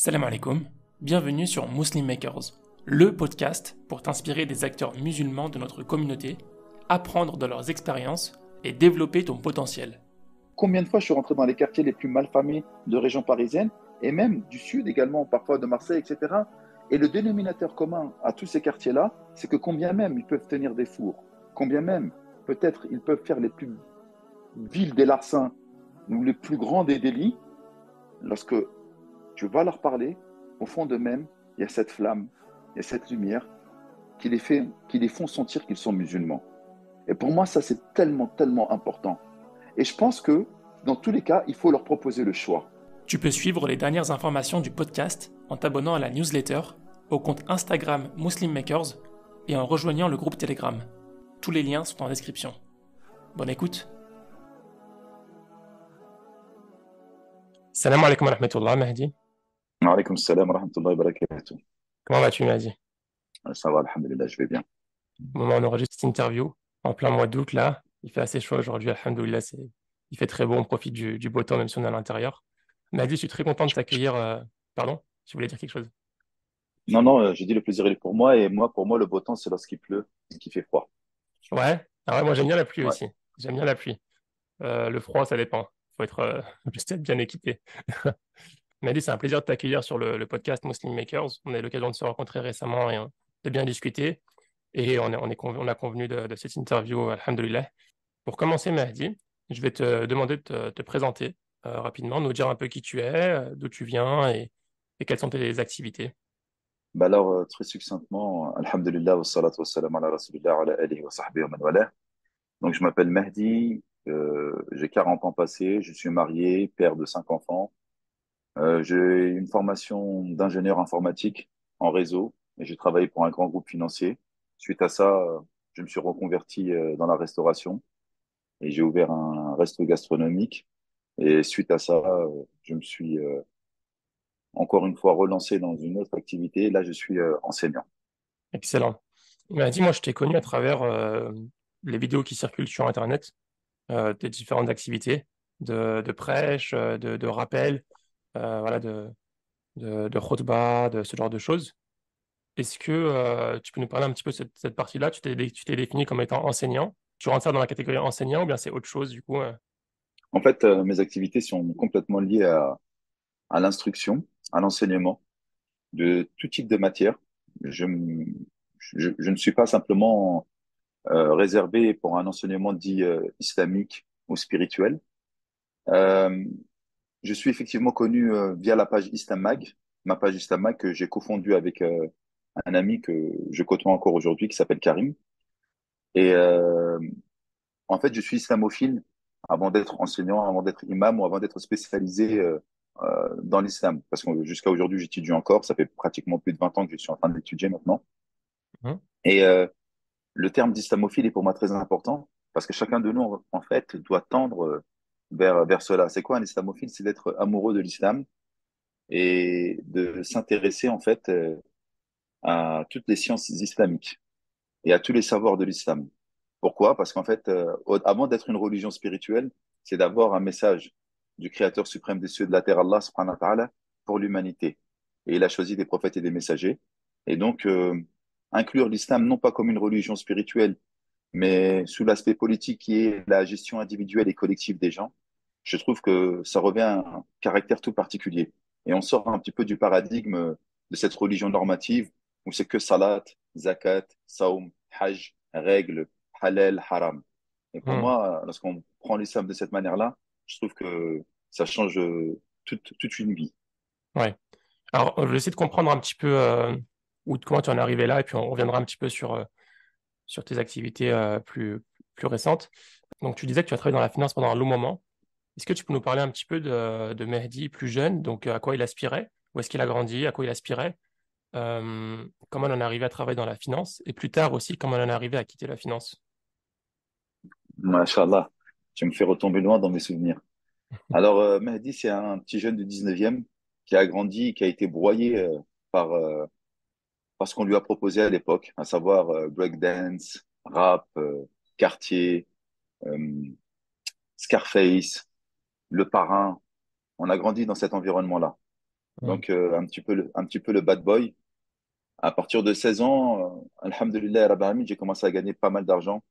Salam alaikum, bienvenue sur Muslim Makers, le podcast pour t'inspirer des acteurs musulmans de notre communauté, apprendre de leurs expériences et développer ton potentiel. Combien de fois je suis rentré dans les quartiers les plus malfamés de région parisienne et même du sud également, parfois de Marseille, etc. Et le dénominateur commun à tous ces quartiers-là, c'est que combien même ils peuvent tenir des fours, combien même peut-être ils peuvent faire les plus vils des larcins ou les plus grands des délits, lorsque tu vas leur parler, au fond d'eux-mêmes, il y a cette flamme, il y a cette lumière qui les font sentir qu'ils sont musulmans. Et pour moi, ça, c'est tellement, tellement important. Et je pense que dans tous les cas, il faut leur proposer le choix. Tu peux suivre les dernières informations du podcast en t'abonnant à la newsletter, au compte Instagram Muslim Makers et en rejoignant le groupe Telegram. Tous les liens sont en description. Bonne écoute. Salam alaikum wa rahmatullah, Mahdi. Wa alaykoum salam wa rahmatullahi wa barakatuh. Comment vas-tu, Mahdi? Ça va, alhamdulillah, je vais bien. Au moment où on enregistre cette interview, en plein mois d'août, là, il fait assez chaud aujourd'hui, alhamdoulilah, il fait très beau, on profite du beau temps, même si on est à l'intérieur. Mahdi, je suis très content de t'accueillir. Pardon, tu voulais dire quelque chose? Non, non, j'ai dit le plaisir il est pour moi. Et moi, pour moi, le beau temps, c'est lorsqu'il pleut et qu'il fait froid. Ouais, ah ouais, moi j'aime bien la pluie Ouais. aussi. J'aime bien la pluie. Le froid, ça dépend. Faut être juste être bien équipé. Mahdi, c'est un plaisir de t'accueillir sur le podcast Muslim Makers. On a eu l'occasion de se rencontrer récemment et de bien discuter. Et on a convenu de cette interview, alhamdoulilah. Pour commencer, Mahdi, je vais te demander de te présenter rapidement, nous dire un peu qui tu es, d'où tu viens et quelles sont tes activités. Bah alors, très succinctement, alhamdulillah, wa salatu wa salam ala rasulillah, wa ala alihi wa sahbihi wa man wala. Donc, je m'appelle Mehdi, j'ai 40 ans passés, je suis marié, père de 5 enfants. J'ai une formation d'ingénieur informatique en réseau et j'ai travaillé pour un grand groupe financier. Suite à ça, je me suis reconverti dans la restauration et j'ai ouvert un resto gastronomique. Et suite à ça, je me suis encore une fois relancé dans une autre activité. Là, je suis enseignant. Excellent. Mahdi, moi, je t'ai connu à travers les vidéos qui circulent sur Internet, tes différentes activités de prêche, de rappel, voilà, de khutbah, de ce genre de choses. Est-ce que tu peux nous parler un petit peu de cette partie-là? Tu t'es défini comme étant enseignant. Tu rentres ça dans la catégorie enseignant ou bien c'est autre chose du coup? En fait, mes activités sont complètement liées à l'instruction, à l'enseignement de tout type de matière. Je, m- je ne suis pas simplement réservé pour un enseignement dit islamique ou spirituel. Euh, je suis effectivement connu via la page Islamag, ma page Islamag que j'ai cofondue avec un ami que je côtoie encore aujourd'hui qui s'appelle Karim. Et en fait, je suis islamophile avant d'être enseignant, avant d'être imam ou avant d'être spécialisé dans l'islam. Parce que jusqu'à aujourd'hui, j'étudie encore. Ça fait pratiquement plus de 20 ans que je suis en train d'étudier maintenant. Mhm. Et le terme d'islamophile est pour moi très important parce que chacun de nous, en fait, doit tendre vers cela. C'est quoi un islamophile? C'est d'être amoureux de l'islam et de s'intéresser, en fait, à toutes les sciences islamiques et à tous les savoirs de l'islam. Pourquoi? Parce qu'en fait, avant d'être une religion spirituelle, c'est d'avoir un message du Créateur suprême des cieux et de la terre, Allah subhanahu wa ta'ala, pour l'humanité. Et il a choisi des prophètes et des messagers. Et donc, inclure l'islam non pas comme une religion spirituelle, mais sous l'aspect politique qui est la gestion individuelle et collective des gens, je trouve que ça revêt un caractère tout particulier. Et on sort un petit peu du paradigme de cette religion normative où c'est que salat, zakat, saum, hajj, règles, halal, haram. Et pour Mhm. moi, lorsqu'on prend l'islam de cette manière-là, je trouve que ça change toute une vie. Ouais. Alors, je vais essayer de comprendre un petit peu comment tu en es arrivé là et puis on reviendra un petit peu sur tes activités plus récentes. Donc, tu disais que tu as travaillé dans la finance pendant un long moment. Est-ce que tu peux nous parler un petit peu de Mehdi plus jeune, donc à quoi il aspirait, où est-ce qu'il a grandi, à quoi il aspirait, comment on en est arrivé à travailler dans la finance, et plus tard aussi, comment on en est arrivé à quitter la finance? Masha'Allah, tu me fais retomber loin dans mes souvenirs. Alors, Mehdi, c'est un petit jeune du 19e qui a grandi, qui a été broyé par, par ce qu'on lui a proposé à l'époque, à savoir breakdance, rap, quartier, euh, Scarface, Le Parrain. On a grandi dans cet environnement-là. Mm. Donc, un petit peu le bad boy. À partir de 16 ans, alhamdulillah, Rabbil Alamin, j'ai commencé à gagner pas mal d'argent.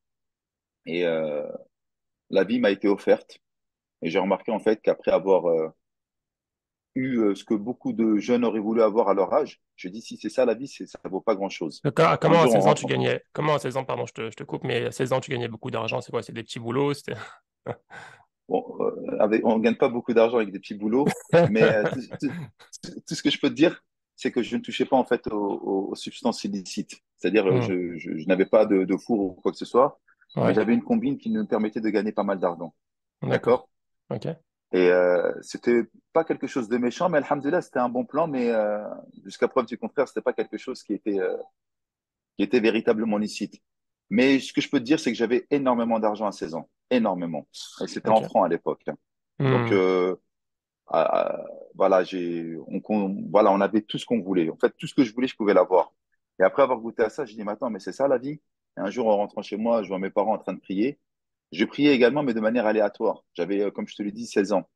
Et la vie m'a été offerte. Et j'ai remarqué en fait qu'après avoir eu ce que beaucoup de jeunes auraient voulu avoir à leur âge, je dis si c'est ça la vie, ça vaut pas grand-chose. Donc, Un comment à jour, on 16 ans rentre. tu gagnais? Comment à 16 ans, pardon, je te coupe, mais à 16 ans tu gagnais beaucoup d'argent, c'est quoi? C'est des petits boulots? C'était... Bon, on gagne pas beaucoup d'argent avec des petits boulots, mais tout ce que je peux te dire, c'est que je ne touchais pas en fait aux substances illicites. C'est-à-dire, Hmm. je n'avais pas de four ou quoi que ce soit, mais Ouais, j'avais une combine qui me permettait de gagner pas mal d'argent. d'accord. D'accord? Ok. Et c'était pas quelque chose de méchant, mais alhamdoulilah, c'était un bon plan, mais jusqu'à preuve du contraire, c'était pas quelque chose qui était véritablement licite. Mais ce que je peux te dire, c'est que j'avais énormément d'argent à 16 ans. Énormément. Et c'était en Ok. francs à l'époque, hein. Donc, Hmm. à- voilà, voilà, on avait tout ce qu'on voulait. En fait, tout ce que je voulais, je pouvais l'avoir. Et après avoir goûté à ça, je dis, mais attends, mais c'est ça la vie? Et un jour, en rentrant chez moi, je vois mes parents en train de prier. Je priais également, mais de manière aléatoire. J'avais, comme je te l'ai dit, 16 ans.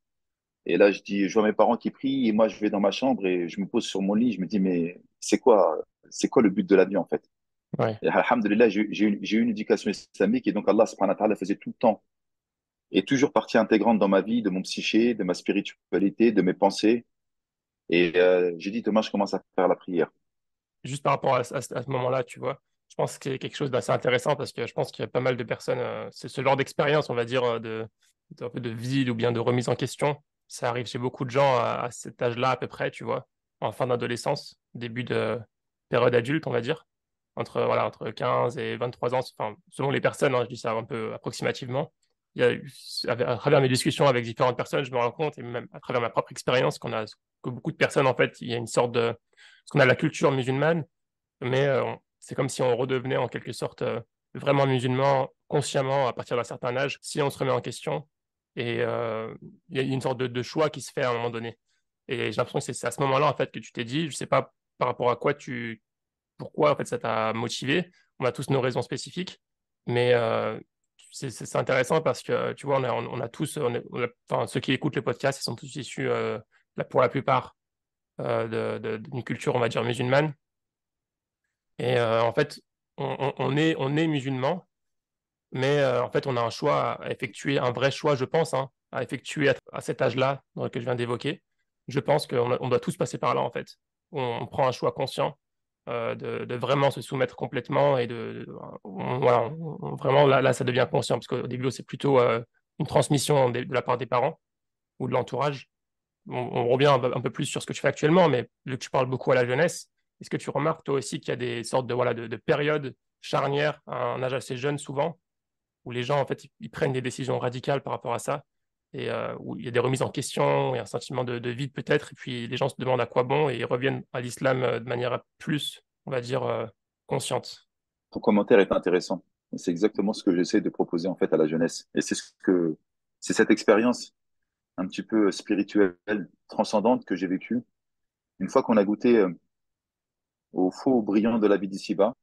Et là, je vois mes parents qui prient, et moi, je vais dans ma chambre et je me pose sur mon lit. Je me dis, mais c'est quoi le but de la vie, en fait? Ouais. Et alhamdulillah, j'ai eu une éducation islamique et donc Allah subhanahu wa ta'ala faisait tout le temps et toujours partie intégrante dans ma vie, de mon psyché, de ma spiritualité, de mes pensées. Et j'ai dit, demain, je commence à faire la prière. Juste par rapport à ce moment-là, tu vois, je pense que c'est quelque chose d'assez intéressant parce que je pense qu'il y a pas mal de personnes, c'est ce genre d'expérience, on va dire, un peu de vide ou bien de remise en question. Ça arrive chez beaucoup de gens à cet âge-là à peu près, tu vois, en fin d'adolescence, début de période adulte, on va dire, entre 15 et 23 ans, enfin, selon les personnes, hein, je dis ça un peu approximativement. Il y a eu, à travers mes discussions avec différentes personnes, je me rends compte, et même à travers ma propre expérience, que beaucoup de personnes, en fait, il y a une sorte de parce qu'on a la culture musulmane, mais c'est comme si on redevenait en quelque sorte vraiment musulman consciemment à partir d'un certain âge, si on se remet en question. Et il y a une sorte de choix qui se fait à un moment donné. Et j'ai l'impression que c'est à ce moment-là en fait que tu t'es dit, je sais pas par rapport à quoi pourquoi en fait ça t'a motivé. On a tous nos raisons spécifiques, mais c'est intéressant parce que tu vois, on a tous, enfin, ceux qui écoutent le podcast, ils sont tous issus, pour la plupart, d'une culture, on va dire, musulmane. Et en fait, on est musulman, mais en fait, on a un choix à effectuer, un vrai choix, je pense, hein, à effectuer à cet âge-là que je viens d'évoquer. Je pense qu'on doit tous passer par là, en fait. On prend un choix conscient de vraiment se soumettre complètement et voilà, vraiment, là, ça devient conscient, parce qu'au début, c'est plutôt une transmission de la part des parents ou de l'entourage. On revient un peu plus sur ce que tu fais actuellement, mais vu que tu parles beaucoup à la jeunesse, est-ce que tu remarques toi aussi qu'il y a des sortes voilà, de périodes charnières à un âge assez jeune souvent, où les gens en fait ils prennent des décisions radicales par rapport à ça, et où il y a des remises en question, et un sentiment de vide peut-être, et puis les gens se demandent à quoi bon, et ils reviennent à l'islam de manière plus, on va dire, consciente. Ton commentaire est intéressant. Et c'est exactement ce que j'essaie de proposer en fait à la jeunesse. Et c'est cette expérience un petit peu spirituelle, transcendante que j'ai vécue. Une fois qu'on a goûté au faux brillant de la vie d'ici-bas,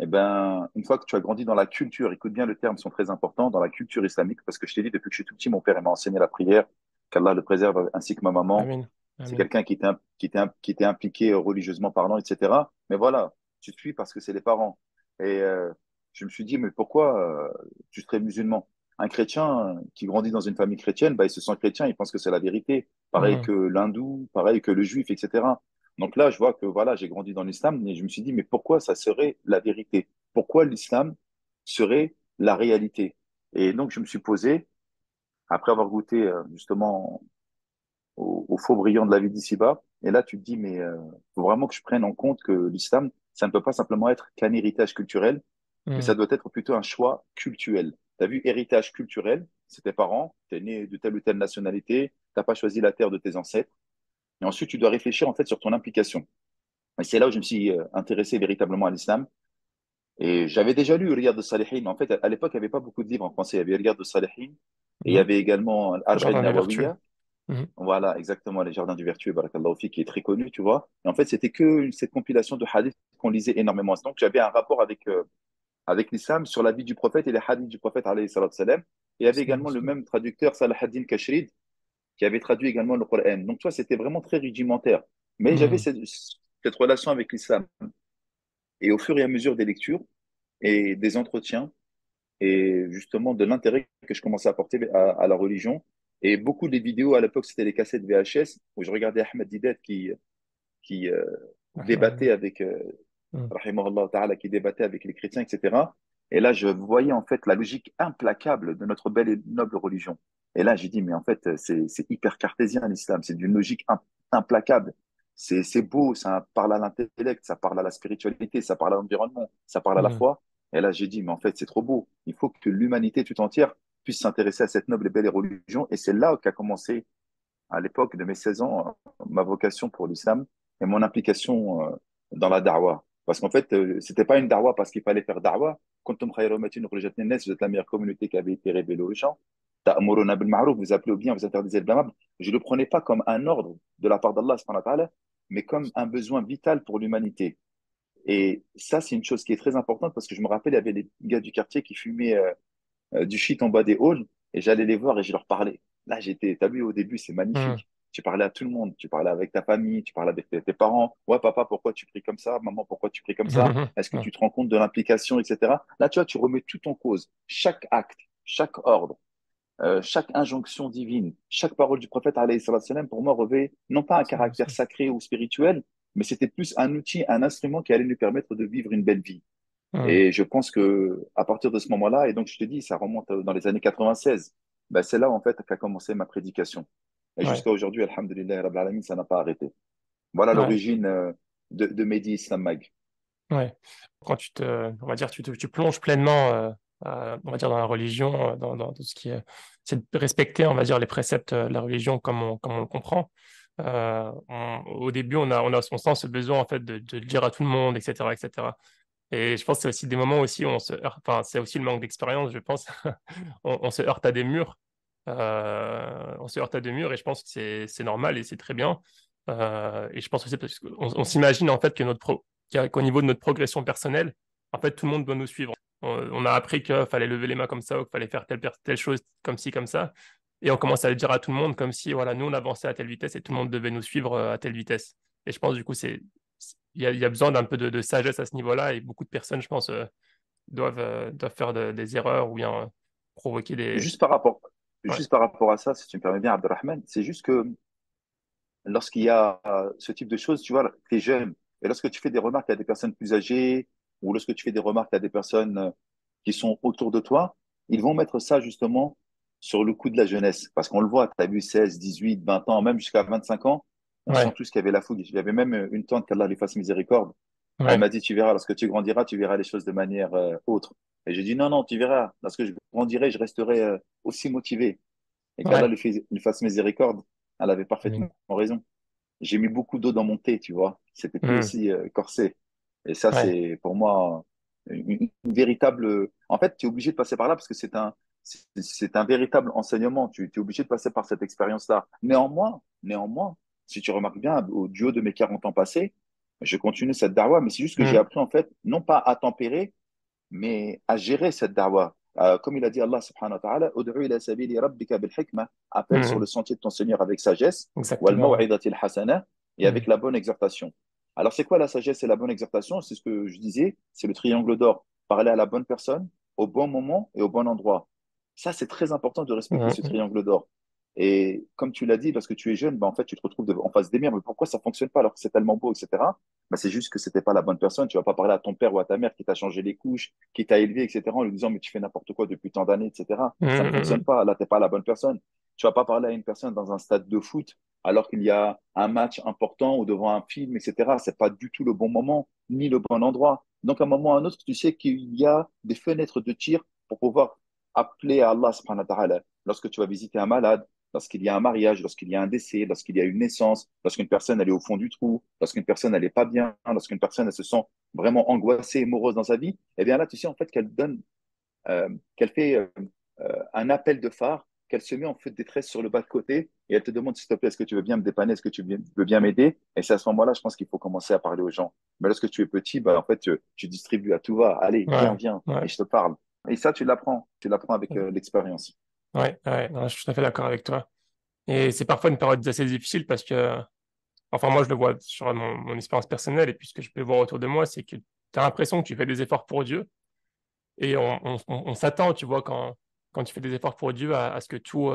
eh ben, une fois que tu as grandi dans la culture, écoute bien, le terme sont très importants, dans la culture islamique, parce que je t'ai dit, depuis que je suis tout petit, mon père il m'a enseigné la prière, qu'Allah le préserve, ainsi que ma maman. Amen. C'est Amen. quelqu'un qui était impliqué religieusement parlant, etc. Mais voilà, tu te suis parce que c'est les parents. Et je me suis dit, mais pourquoi tu serais musulman? Un chrétien qui grandit dans une famille chrétienne, bah, il se sent chrétien, il pense que c'est la vérité. Pareil Mhm. que l'hindou, pareil que le juif, etc. Donc là, je vois que voilà, j'ai grandi dans l'islam et je me suis dit, mais pourquoi ça serait la vérité? Pourquoi l'islam serait la réalité? Et donc, je me suis posé, après avoir goûté justement au faux brillant de la vie d'ici-bas. Et là, tu te dis, mais faut vraiment que je prenne en compte que l'islam, ça ne peut pas simplement être qu'un héritage culturel, mais ça Mhm. doit être plutôt un choix cultuel. Tu as vu, héritage culturel, c'est tes parents, tu es né de telle ou telle nationalité, tu n'as pas choisi la terre de tes ancêtres. Et ensuite, tu dois réfléchir en fait sur ton implication. Et c'est là où je me suis intéressé véritablement à l'islam. Et j'avais déjà lu Riyad de Salihin. En fait, à l'époque, il n'y avait pas beaucoup de livres en français. Il y avait Riyad de Salihin et il y Mhm. avait également Al-Arba'in Jardin des vertus. Nawawiya. Mhm. Voilà, exactement, les Jardins du Vertueux, barakallahu fi, qui est très connu, tu vois. Et en fait, c'était que cette compilation de hadiths qu'on lisait énormément. Donc, j'avais un rapport avec l'islam sur la vie du prophète et les hadiths du prophète, alayhi salatu salam. Et il y avait également le même traducteur, Salah ad-Din Kashrid, qui avait traduit également le Coran. Donc, toi, c'était vraiment très rudimentaire. Mais j'avais Hmm. cette relation avec l'islam. Et au fur et à mesure des lectures et des entretiens, et justement de l'intérêt que je commençais à porter à la religion, et beaucoup des vidéos à l'époque, c'était les cassettes VHS, où je regardais Ahmed Didat qui débattait Rahimahullah. avec Hmm. rahimahullah ta'ala, qui débattait avec les chrétiens, etc. Et là, je voyais en fait la logique implacable de notre belle et noble religion. Et là, j'ai dit, mais en fait, c'est hyper cartésien l'islam, c'est d'une logique implacable. C'est beau, ça parle à l'intellect, ça parle à la spiritualité, ça parle à l'environnement, ça parle à la Hmm. foi. Et là, j'ai dit, mais en fait, c'est trop beau. Il faut que l'humanité tout entière puisse s'intéresser à cette noble et belle religion. Et c'est là qu'a commencé, à l'époque de mes 16 ans, ma vocation pour l'islam et mon implication dans la da'wah. Parce qu'en fait, c'était pas une da'wah parce qu'il fallait faire da'wah. Kuntum khayra ummatin ukhrijat lin-nas, vous êtes la meilleure communauté qui avait été révélée aux gens. Ta'muruna bil ma'ruf, vous appelez au bien, vous interdisez le blâmable. Je le prenais pas comme un ordre de la part d'Allah, subhanahu wa ta'ala, mais comme un besoin vital pour l'humanité. Et ça, c'est une chose qui est très importante parce que je me rappelle, il y avait des gars du quartier qui fumaient du shit en bas des halls et j'allais les voir et je leur parlais. Là, t'as vu, au début, c'est Hmm. magnifique. Tu parlais à tout le monde, tu parlais avec ta famille, tu parlais avec tes parents. Ouais, papa, pourquoi tu pries comme ça? Maman, pourquoi tu pries comme ça? Est-ce que Hmm. tu te rends compte de l'implication, etc. Là, tu vois, tu remets tout en cause. Chaque acte, chaque ordre, chaque injonction divine, chaque parole du prophète, alayhi salatu wassalam, pour moi, revêt non pas un caractère sacré ou spirituel, mais c'était plus un outil, un instrument qui allait nous permettre de vivre une belle vie. Hmm. Et je pense que à partir de ce moment-là, et donc je te dis, ça remonte dans les années 96, ben c'est là en fait qu'a commencé ma prédication. Et Ouais, jusqu'à aujourd'hui, alhamdulillah, rabbil alamin, ça n'a pas arrêté. Voilà ouais, l'origine de Mehdi Islam Mag. ouais. Quand on va dire, tu plonges pleinement, on va dire, dans la religion, dans tout ce qui est, c'est de respecter, on va dire, les préceptes de la religion comme on le comprend. Au début, on sent ce besoin, en fait, de le dire à tout le monde, etc., etc. Et je pense que c'est aussi des moments aussi où on se heurte, enfin, c'est aussi le manque d'expérience, je pense. On se heurte à des murs. On se heurte à des murs et je pense que c'est normal et c'est très bien. Et je pense aussi parce qu'on on s'imagine en fait que qu'au niveau de notre progression personnelle, en fait, tout le monde doit nous suivre. On a appris qu'il fallait lever les mains comme ça ou qu'il fallait faire telle chose comme ci, comme ça. Et on commence à le dire à tout le monde comme si, voilà, nous, on avançait à telle vitesse et tout le monde devait nous suivre à telle vitesse. Et je pense, du coup, il y a besoin d'un peu de sagesse à ce niveau-là et beaucoup de personnes, je pense, doivent faire des erreurs ou bien provoquer des... Juste par rapport, Ouais, juste par rapport à ça, si tu me permets bien, Abdelrahman, c'est juste que lorsqu'il y a ce type de choses, tu vois, tu es jeune, et lorsque tu fais des remarques à des personnes plus âgées, ou lorsque tu fais des remarques à des personnes qui sont autour de toi, ils vont mettre ça justement sur le coup de la jeunesse. Parce qu'on le voit, tu as vu 16, 18, 20 ans, même jusqu'à 25 ans, on sent ouais, tous qu'il y avait la fougue. Il y avait même une tante, qu'Allah lui fasse miséricorde. Elle ouais. m'a dit, tu verras, lorsque tu grandiras, tu verras les choses de manière autre. Et j'ai dit, non, non, tu verras, lorsque je grandirai, je resterai aussi motivé. Et qu'Allah Ouais. lui fasse miséricorde, elle avait Amin. parfaitement raison. J'ai mis beaucoup d'eau dans mon thé, tu vois. C'était plus Hmm. aussi corsé. Et ça, Ouais. c'est pour moi une véritable. En fait, tu es obligé de passer par là parce que c'est un véritable enseignement. Tu es obligé de passer par cette expérience-là. Néanmoins, si tu remarques bien, au duo de mes 40 ans passés, je continue cette darwa, mais c'est juste que j'ai Hmm. appris, en fait, non pas à tempérer, mais à gérer cette da'wah. Comme il a dit Allah subhanahu wa ta'ala, Ud'u ila sabili rabbika bil hikmah, appelle sur Hmm. le sentier de ton Seigneur avec sagesse, wal Exactement. maw'idatil hasana, et Hmm. avec la bonne exhortation. Alors, c'est quoi la sagesse et la bonne exhortation? C'est ce que je disais, c'est le triangle d'or. Parler à la bonne personne, au bon moment et au bon endroit. Ça, c'est très important de respecter Hmm. ce Hmm. triangle d'or. Et comme tu l'as dit, lorsque tu es jeune, ben, en fait, tu te retrouves en face des murs. Mais pourquoi ça fonctionne pas alors que c'est tellement beau, etc. Ben, c'est juste que c'était pas la bonne personne. Tu vas pas parler à ton père ou à ta mère qui t'a changé les couches, qui t'a élevé, etc., en lui disant, mais tu fais n'importe quoi depuis tant d'années, etc. Ça ne Hmm. fonctionne pas. Là, t'es pas la bonne personne. Tu vas pas parler à une personne dans un stade de foot alors qu'il y a un match important ou devant un film, etc. C'est pas du tout le bon moment, ni le bon endroit. Donc, à un moment ou à un autre, tu sais qu'il y a des fenêtres de tir pour pouvoir appeler à Allah subhanahu wa ta'ala. Lorsque tu vas visiter un malade, lorsqu'il y a un mariage, lorsqu'il y a un décès, lorsqu'il y a une naissance, lorsqu'une personne elle est au fond du trou, lorsqu'une personne elle est pas bien, lorsqu'une personne elle se sent vraiment angoissée et morose dans sa vie, eh bien là tu sais en fait qu'elle fait un appel de phare, qu'elle se met en feu de détresse sur le bas de côté et elle te demande s'il te plaît, est-ce que tu veux bien me dépanner, est-ce que veux bien m'aider? Et c'est à ce moment-là, je pense qu'il faut commencer à parler aux gens. Mais lorsque tu es petit, bah, en fait, tu distribues à tout va. Allez, viens, Ouais. viens, et Ouais. je te parle. Et ça, tu l'apprends avec l'expérience. Ouais. Ouais. Non, je suis tout à fait d'accord avec toi. Et c'est parfois une période assez difficile parce que, enfin, moi, je le vois sur mon expérience personnelle et puis ce que je peux voir autour de moi, c'est que tu as l'impression que tu fais des efforts pour Dieu et on s'attend, tu vois, quand tu fais des efforts pour Dieu à ce que tout,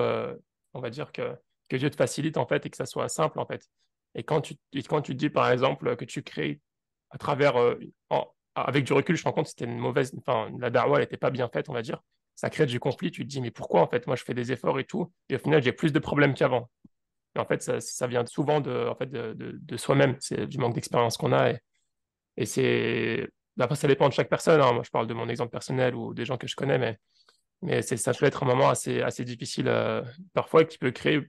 on va dire que Dieu te facilite, en fait, et que ça soit simple, en fait. Et quand tu dis, par exemple, que tu crées à travers, avec du recul, je me rends compte que c'était une mauvaise, enfin, la darwa, elle n'était pas bien faite, on va dire. Ça crée du conflit, tu te dis, mais pourquoi, en fait, moi, je fais des efforts et tout, et au final, j'ai plus de problèmes qu'avant. Et en fait, ça vient souvent en fait, de soi-même, c'est du manque d'expérience qu'on a, et c'est, après, ça dépend de chaque personne, hein. Moi, je parle de mon exemple personnel ou des gens que je connais, mais ça peut être un moment assez difficile parfois et qui peut créer,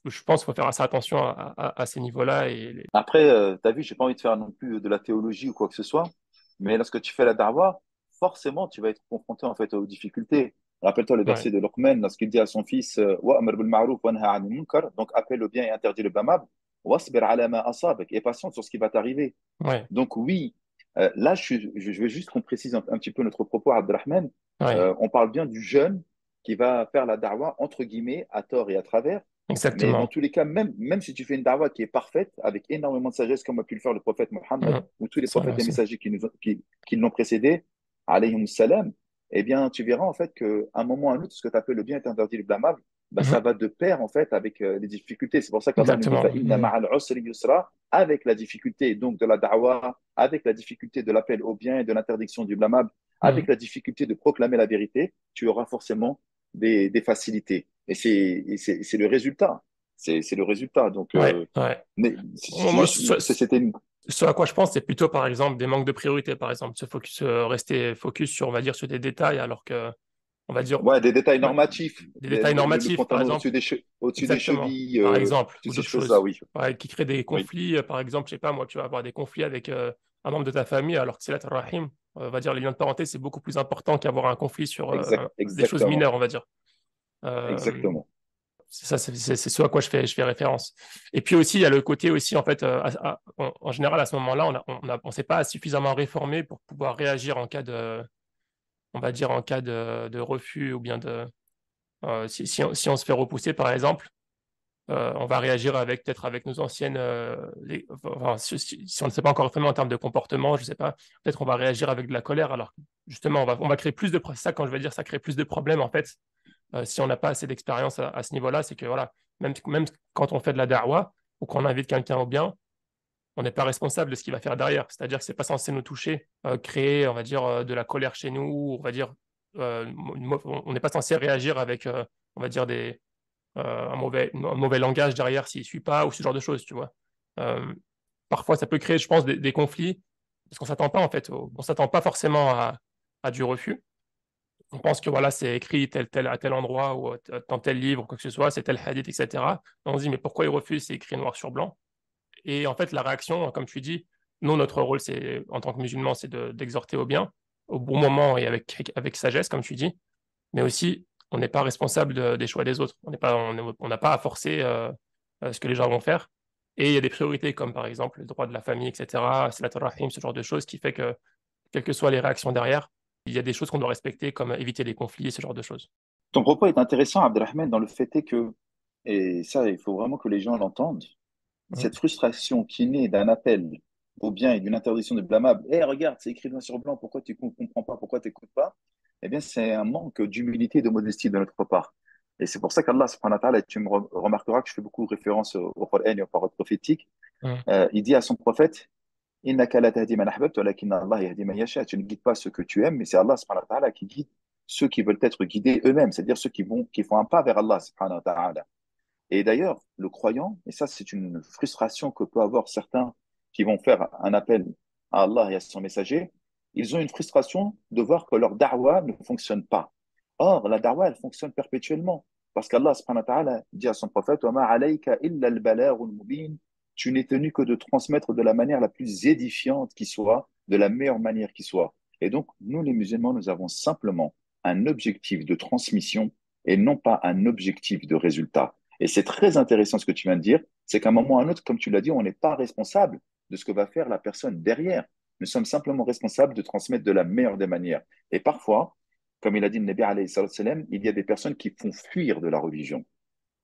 je pense qu'il faut faire assez attention à ces niveaux-là. Après, tu as vu, j'ai pas envie de faire non plus de la théologie ou quoi que ce soit, mais lorsque tu fais la darwa, forcément, tu vas être confronté en fait aux difficultés. Rappelle-toi le Ouais, verset de Luqman lorsqu'il dit à son fils Wa'mar bil ma'ruf wa nahy 'anil munkar, donc appelle le bien et interdit le blâmable, wasbir 'ala ma asabak, et patiente sur ce qui va t'arriver. ouais, Donc oui, là, je veux juste qu'on précise un petit peu notre propos, Abdelrahman. ouais, On parle bien du jeune qui va faire la darwa, entre guillemets, à tort et à travers. Mais dans exactement. tous les cas, même si tu fais une darwa qui est parfaite, avec énormément de sagesse, comme a pu le faire le prophète Mohammed, Mhm. ou tous les Ça, prophètes et merci. messagers qui l'ont précédé, alayhim salam, eh bien, tu verras en fait qu'à un moment ou à un autre, ce que tu appelles le bien est interdit le blâmable, bah, ça Mhm. va de pair en fait avec les difficultés. C'est pour ça qu'Allah nous dit Exactement. Inna ma'al usri yusra, avec la difficulté donc de la da'wa, avec la difficulté de l'appel au bien et de l'interdiction du blâmable, avec Mhm. la difficulté de proclamer la vérité, tu auras forcément des facilités. Et c'est le résultat. C'est le résultat. Donc, Ouais, ouais. mais Moi, c'est moi, juste, c'était une... ce à quoi je pense, c'est plutôt, par exemple, des manques de priorité, par exemple, rester focus sur, on va dire, sur des détails, alors que, on va dire, Ouais, des détails ouais, normatifs, des détails le normatifs, par pantalon exemple, au-dessus des exactement, chevilles, par exemple, ou toutes ces d'autres choses-là, choses, oui. ouais, qui créent des Oui, conflits, par exemple, je sais pas, moi, tu vas avoir des conflits avec un membre de ta famille, alors que c'est la rahim, on va dire, les liens de parenté, c'est beaucoup plus important qu'avoir un conflit sur des choses exactement. mineures, on va dire. Euh, Exactement. c'est ça, c'est ce à quoi je fais référence. Et puis aussi, il y a le côté aussi, en fait, en général, à ce moment-là, on s'est pas suffisamment réformé pour pouvoir réagir en cas on va dire, en cas de refus ou bien si on se fait repousser, par exemple, on va réagir peut-être avec nos anciennes, enfin, si on ne sait pas encore réformer en termes de comportement, je sais pas, peut-être on va réagir avec de la colère, alors justement, on va créer plus c'est ça quand je vais dire ça crée plus de problèmes, en fait, si on n'a pas assez d'expérience à ce niveau-là, c'est que voilà, même quand on fait de la da'wa ou qu'on invite quelqu'un au bien, on n'est pas responsable de ce qu'il va faire derrière. C'est-à-dire que c'est pas censé nous toucher, créer, on va dire, de la colère chez nous, on va dire, on n'est pas censé réagir avec, on va dire, un mauvais langage derrière s'il ne suit pas ou ce genre de choses, tu vois. Euh, Parfois, ça peut créer, je pense, des conflits parce qu'on s'attend pas, en fait, on s'attend pas forcément à du refus. On pense que voilà, c'est écrit à tel endroit ou dans tel livre ou quoi que ce soit, c'est tel hadith, etc. On se dit, mais pourquoi il refuse? C'est écrit noir sur blanc. Et en fait, la réaction, comme tu dis, nous, notre rôle, c'est, en tant que musulmans, c'est d'exhorter au bien, au bon moment et avec sagesse, comme tu dis. Mais aussi, on n'est pas responsable des choix des autres. On n'a pas à forcer ce que les gens vont faire. Et il y a des priorités, comme par exemple le droit de la famille, etc., Salat al-Rahim, ce genre de choses, qui fait que, quelles que soient les réactions derrière, il y a des choses qu'on doit respecter, comme éviter les conflits, ce genre de choses. Ton propos est intéressant, Abdelrahman, dans le fait est que, et ça, il faut vraiment que les gens l'entendent, Mhm. cette frustration qui naît d'un appel au bien et d'une interdiction de blâmable, eh regarde, c'est écrit noir sur blanc, pourquoi tu ne comprends pas, pourquoi tu n'écoutes pas? Eh bien, c'est un manque d'humilité et de modestie de notre part. Et c'est pour ça qu'Allah, subhanahu wa ta'ala, tu me remarqueras que je fais beaucoup référence au Coran et aux paroles prophétiques, Mhm. il dit à son prophète, Innaka la tahdi man ahbabta, walakinna Allah yahdi man yasha. Tu ne guides pas ceux que tu aimes, mais c'est Allah subhanahu wa ta'ala qui guide ceux qui veulent être guidés eux-mêmes, c'est-à-dire ceux qui font un pas vers Allah subhanahu wa ta'ala. Et d'ailleurs, le croyant, et ça c'est une frustration que peut avoir certains qui vont faire un appel à Allah et à son messager, ils ont une frustration de voir que leur da'wa ne fonctionne pas. Or, la da'wa, elle fonctionne perpétuellement. Parce qu'Allah subhanahu wa ta'ala dit à son prophète, وَمَا عَلَيْكَ إِلَّا الْبَلَاغُ الْمُبِينُ. Tu n'es tenu que de transmettre de la manière la plus édifiante qui soit, de la meilleure manière qui soit. Et donc, nous les musulmans, nous avons simplement un objectif de transmission et non pas un objectif de résultat. Et c'est très intéressant ce que tu viens de dire, c'est qu'à un moment ou à un autre, comme tu l'as dit, on n'est pas responsable de ce que va faire la personne derrière. Nous sommes simplement responsables de transmettre de la meilleure des manières. Et parfois, comme il a dit le Nabi alayhi salam, il y a des personnes qui font fuir de la religion.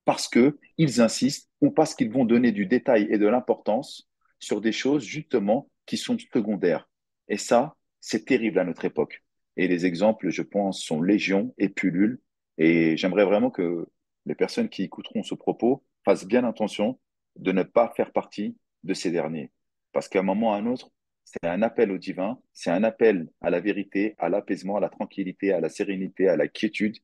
parce que ils insistent ou parce qu'ils vont donner du détail et de l'importance sur des choses justement qui sont secondaires. Et ça, c'est terrible à notre époque. Et les exemples, je pense, sont légion et pullulent. Et j'aimerais vraiment que les personnes qui écouteront ce propos fassent bien attention de ne pas faire partie de ces derniers. Parce qu'à un moment ou à un autre, c'est un appel au divin, c'est un appel à la vérité, à l'apaisement, à la tranquillité, à la sérénité, à la quiétude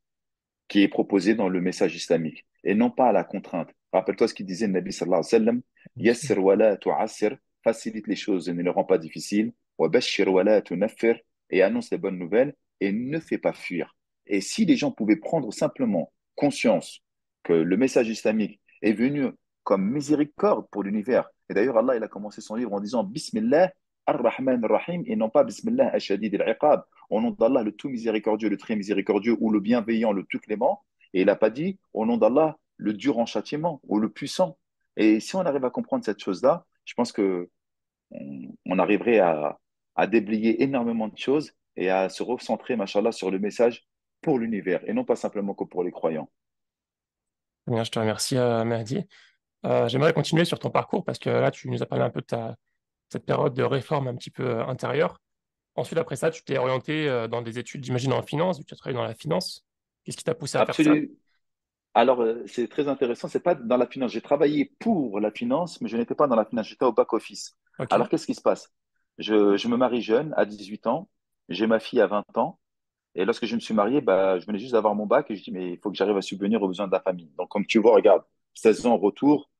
qui est proposé dans le message islamique et non pas à la contrainte. Rappelle-toi ce qu'il disait le Nabi sallallahu alayhi wa sallam, Yassir wa la tu'assir, facilite les choses et ne les rend pas difficiles, wa bashir wa la tunaffir, et annonce les bonnes nouvelles et ne fais pas fuir. Et si les gens pouvaient prendre simplement conscience que le message islamique est venu comme miséricorde pour l'univers, et d'ailleurs Allah il a commencé son livre en disant Bismillah ar-Rahman ar-Rahim et non pas Bismillah al-Shadid al-Iqab, au nom d'Allah, le tout miséricordieux, le très miséricordieux, ou le bienveillant, le tout clément. Et il n'a pas dit au nom d'Allah, le dur en châtiment, ou le puissant. Et si on arrive à comprendre cette chose-là, je pense que on arriverait à déblayer énormément de choses et à se recentrer, machallah, sur le message pour l'univers, et non pas simplement que pour les croyants. Bien, je te remercie, Mehdi. J'aimerais continuer sur ton parcours parce que là, tu nous as parlé un peu de cette période de réforme un petit peu intérieure. Ensuite, après ça, tu t'es orienté dans des études, j'imagine, en finance, vu que tu as travaillé dans la finance. Qu'est-ce qui t'a poussé à faire ça? Absolument. Alors, c'est très intéressant. C'est pas dans la finance. J'ai travaillé pour la finance, mais je n'étais pas dans la finance. J'étais au back-office. Ok. Alors, qu'est-ce qui se passe? Je me marie jeune, à 18 ans. J'ai ma fille à 20 ans. Et lorsque je me suis marié, bah, je venais juste d'avoir mon bac et je dis, mais il faut que j'arrive à subvenir aux besoins de la famille. Donc, comme tu vois, regarde, 16 ans retour,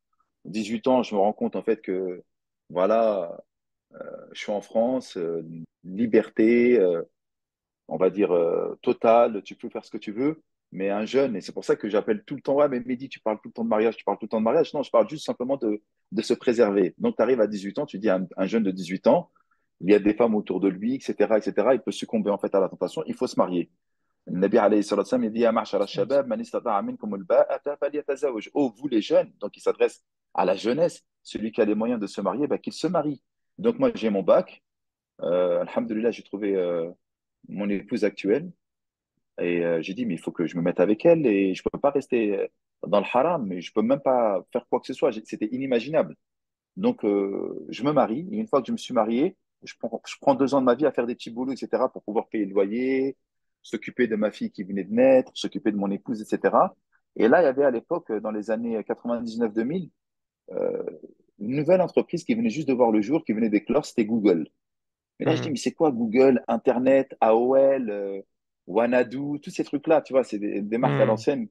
18 ans, je me rends compte en fait que, voilà, je suis en France, liberté, on va dire, totale, tu peux faire ce que tu veux, mais un jeune, et c'est pour ça que j'appelle tout le temps, ouais, mais Mehdi, tu parles tout le temps de mariage, tu parles tout le temps de mariage. Non, je parle juste simplement de se préserver. Donc, tu arrives à 18 ans, tu dis à un jeune de 18 ans, il y a des femmes autour de lui, etc., etc., il peut succomber en fait à la tentation, il faut se marier. Le Nabi alayhi salatu wasalam, il dit Ya ma'shara shabab, man istata'a minkum al-ba'ata falyatazawwaj. Oh, vous les jeunes, donc il s'adresse à la jeunesse, celui qui a les moyens de se marier, bah, qu'il se marie. Donc moi, j'ai mon bac. Alhamdulillah, j'ai trouvé mon épouse actuelle. Et j'ai dit, mais il faut que je me mette avec elle et je ne peux pas rester dans le haram, mais je ne peux même pas faire quoi que ce soit. C'était inimaginable. Donc, je me marie. Et une fois que je me suis marié, je prends 2 ans de ma vie à faire des petits boulots, etc., pour pouvoir payer le loyer, s'occuper de ma fille qui venait de naître, s'occuper de mon épouse, etc. Et là, il y avait à l'époque, dans les années 99-2000, euh, une nouvelle entreprise qui venait juste de voir le jour, qui venait d'éclore, c'était Google. Mais là, je dis, Mhm. mais c'est quoi Google, Internet, AOL, Wanadu, tous ces trucs-là, tu vois, c'est des marques à Mhm. l'ancienne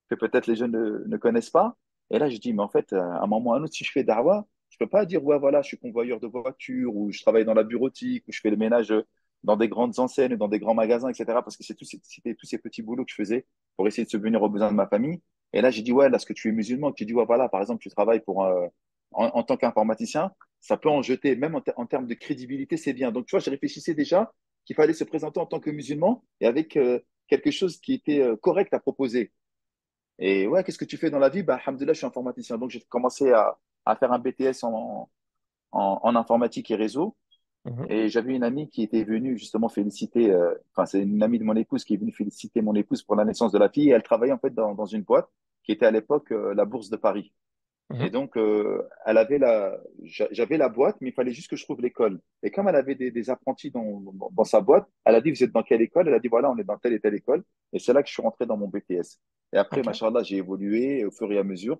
que peut-être les jeunes ne connaissent pas. Et là, je dis, mais en fait, à un moment ou à un autre, si je fais Darwa, je peux pas dire, ouais, voilà, je suis convoyeur de voitures, ou je travaille dans la bureautique, ou je fais le ménage dans des grandes enseignes, dans des grands magasins, etc. Parce que c'était tous ces petits boulots que je faisais pour essayer de subvenir aux besoins de ma famille. Et là, j'ai dit, ouais, lorsque tu es musulman, que tu dis, ouais, voilà, par exemple, tu travailles en tant qu'informaticien, ça peut en jeter, même en termes de crédibilité, c'est bien. Donc, tu vois, je réfléchissais déjà qu'il fallait se présenter en tant que musulman et avec quelque chose qui était correct à proposer. Et ouais, qu'est-ce que tu fais dans la vie? Bah, alhamdoulilah, je suis informaticien. Donc, j'ai commencé à faire un BTS en informatique et réseau. Mhm. Et j'avais une amie qui était venue justement féliciter, enfin, c'est une amie de mon épouse qui est venue féliciter mon épouse pour la naissance de la fille. Et elle travaillait en fait dans une boîte qui était à l'époque la Bourse de Paris. Et Mhm. donc, j'avais la boîte, mais il fallait juste que je trouve l'école. Et comme elle avait des apprentis dans sa boîte, elle a dit, vous êtes dans quelle école? Elle a dit, voilà, on est dans telle et telle école. Et c'est là que je suis rentré dans mon BTS. Et après, Ok. machallah, j'ai évolué au fur et à mesure.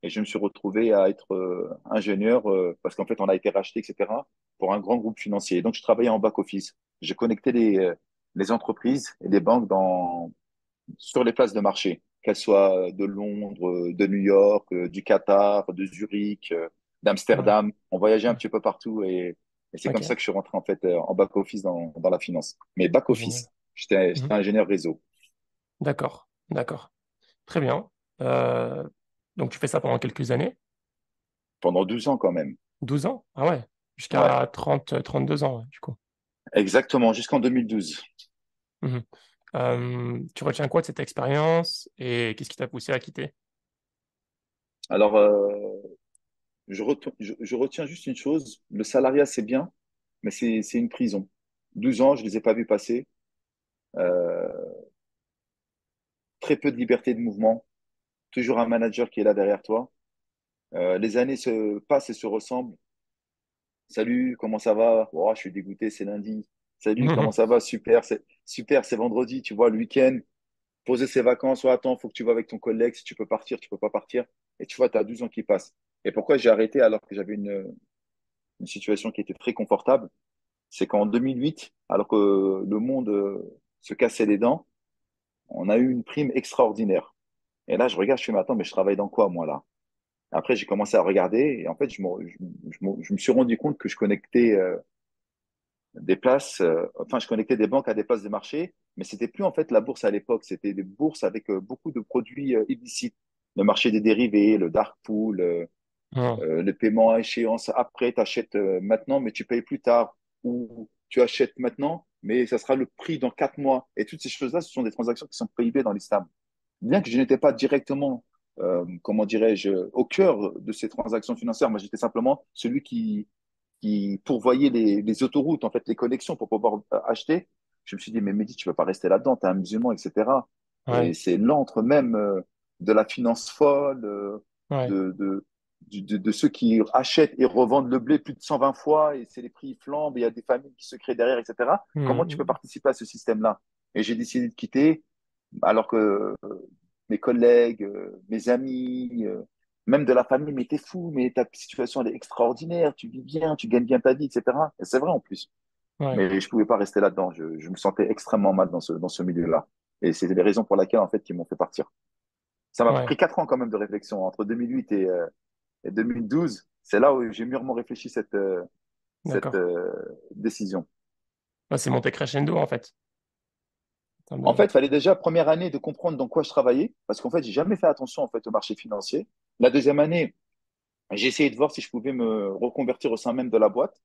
Et je me suis retrouvé à être ingénieur, parce qu'en fait, on a été racheté, etc., pour un grand groupe financier. Donc, je travaillais en back-office. Je connectais les entreprises et les banques sur les places de marché, qu'elles soient de Londres, de New York, du Qatar, de Zurich, Ouais. d'Amsterdam. On voyageait un Ouais. petit peu partout et c'est comme Ok. ça que je suis rentré en fait en back-office dans la finance. Mais Génial. back-office, j'étais Mhm. ingénieur réseau D'accord. D'accord. Très bien. Euh, donc, tu fais ça pendant quelques années? pendant 12 ans quand même. 12 ans? Ah ouais. Ouais, Jusqu'à 32 ans, ouais, du coup. exactement, jusqu'en 2012. Mhm. Tu retiens quoi de cette expérience et qu'est-ce qui t'a poussé à quitter? Alors, je retiens juste une chose, le salariat c'est bien, mais c'est une prison. 12 ans, je ne les ai pas vus passer. Euh, Très peu de liberté de mouvement. toujours un manager qui est là derrière toi. Les années se passent et se ressemblent. Salut, comment ça va? Oh, je suis dégoûté, c'est lundi. Salut, comment ça va? Super, c'est vendredi, tu vois, le week-end, poser ses vacances. Oh, attends, faut que tu vas avec ton collègue. Si tu peux partir, tu peux pas partir. Et tu vois, tu as 12 ans qui passent. Et pourquoi j'ai arrêté alors que j'avais une situation qui était très confortable? C'est qu'en 2008, alors que le monde se cassait les dents, on a eu une prime extraordinaire. Et là, je regarde, je fais, mais attends, mais je travaille dans quoi, moi, là? Après, j'ai commencé à regarder et en fait, je me suis rendu compte que je connectais des places, enfin, je connectais des banques à des places de marché, mais c'était plus en fait la bourse à l'époque, c'était des bourses avec beaucoup de produits illicites. Le marché des dérivés, le dark pool, Mhm. le paiement à échéance. Après, tu achètes maintenant, mais tu payes plus tard. Ou tu achètes maintenant, mais ça sera le prix dans 4 mois. Et toutes ces choses-là, ce sont des transactions qui sont prohibées dans l'islam. Bien que je n'étais pas directement, comment dirais-je, au cœur de ces transactions financières, moi j'étais simplement celui qui pourvoyait les autoroutes, en fait, les connexions pour pouvoir acheter. Je me suis dit, mais Mehdi, tu ne peux pas rester là-dedans, tu es un musulman, etc. Et Ouais, c'est l'antre même de la finance folle, ouais. de, de, de ceux qui achètent et revendent le blé plus de 120 fois, et c'est les prix flambent, et il y a des familles qui se créent derrière, etc. Comment tu peux Mhm. participer à ce système-là? Et j'ai décidé de quitter, alors que mes collègues, mes amis, même de la famille, mais t'es fou, mais ta situation elle est extraordinaire, tu vis bien, tu gagnes bien ta vie, etc. Et c'est vrai en plus. Ouais, Mais je pouvais pas rester là-dedans. Je me sentais extrêmement mal dans ce milieu-là. Et c'est les raisons pour lesquelles, en fait, qui m'ont fait partir. Ça m'a ouais. pris 4 ans quand même de réflexion. Entre 2008 et 2012, c'est là où j'ai mûrement réfléchi cette D'accord. décision. Ouais, c'est monté crescendo, en fait. En termes En de- fait, il fallait déjà, première année, de comprendre dans quoi je travaillais, parce qu'en fait, j'ai jamais fait attention en fait, au marché financier. La deuxième année, j'ai essayé de voir si je pouvais me reconvertir au sein même de la boîte.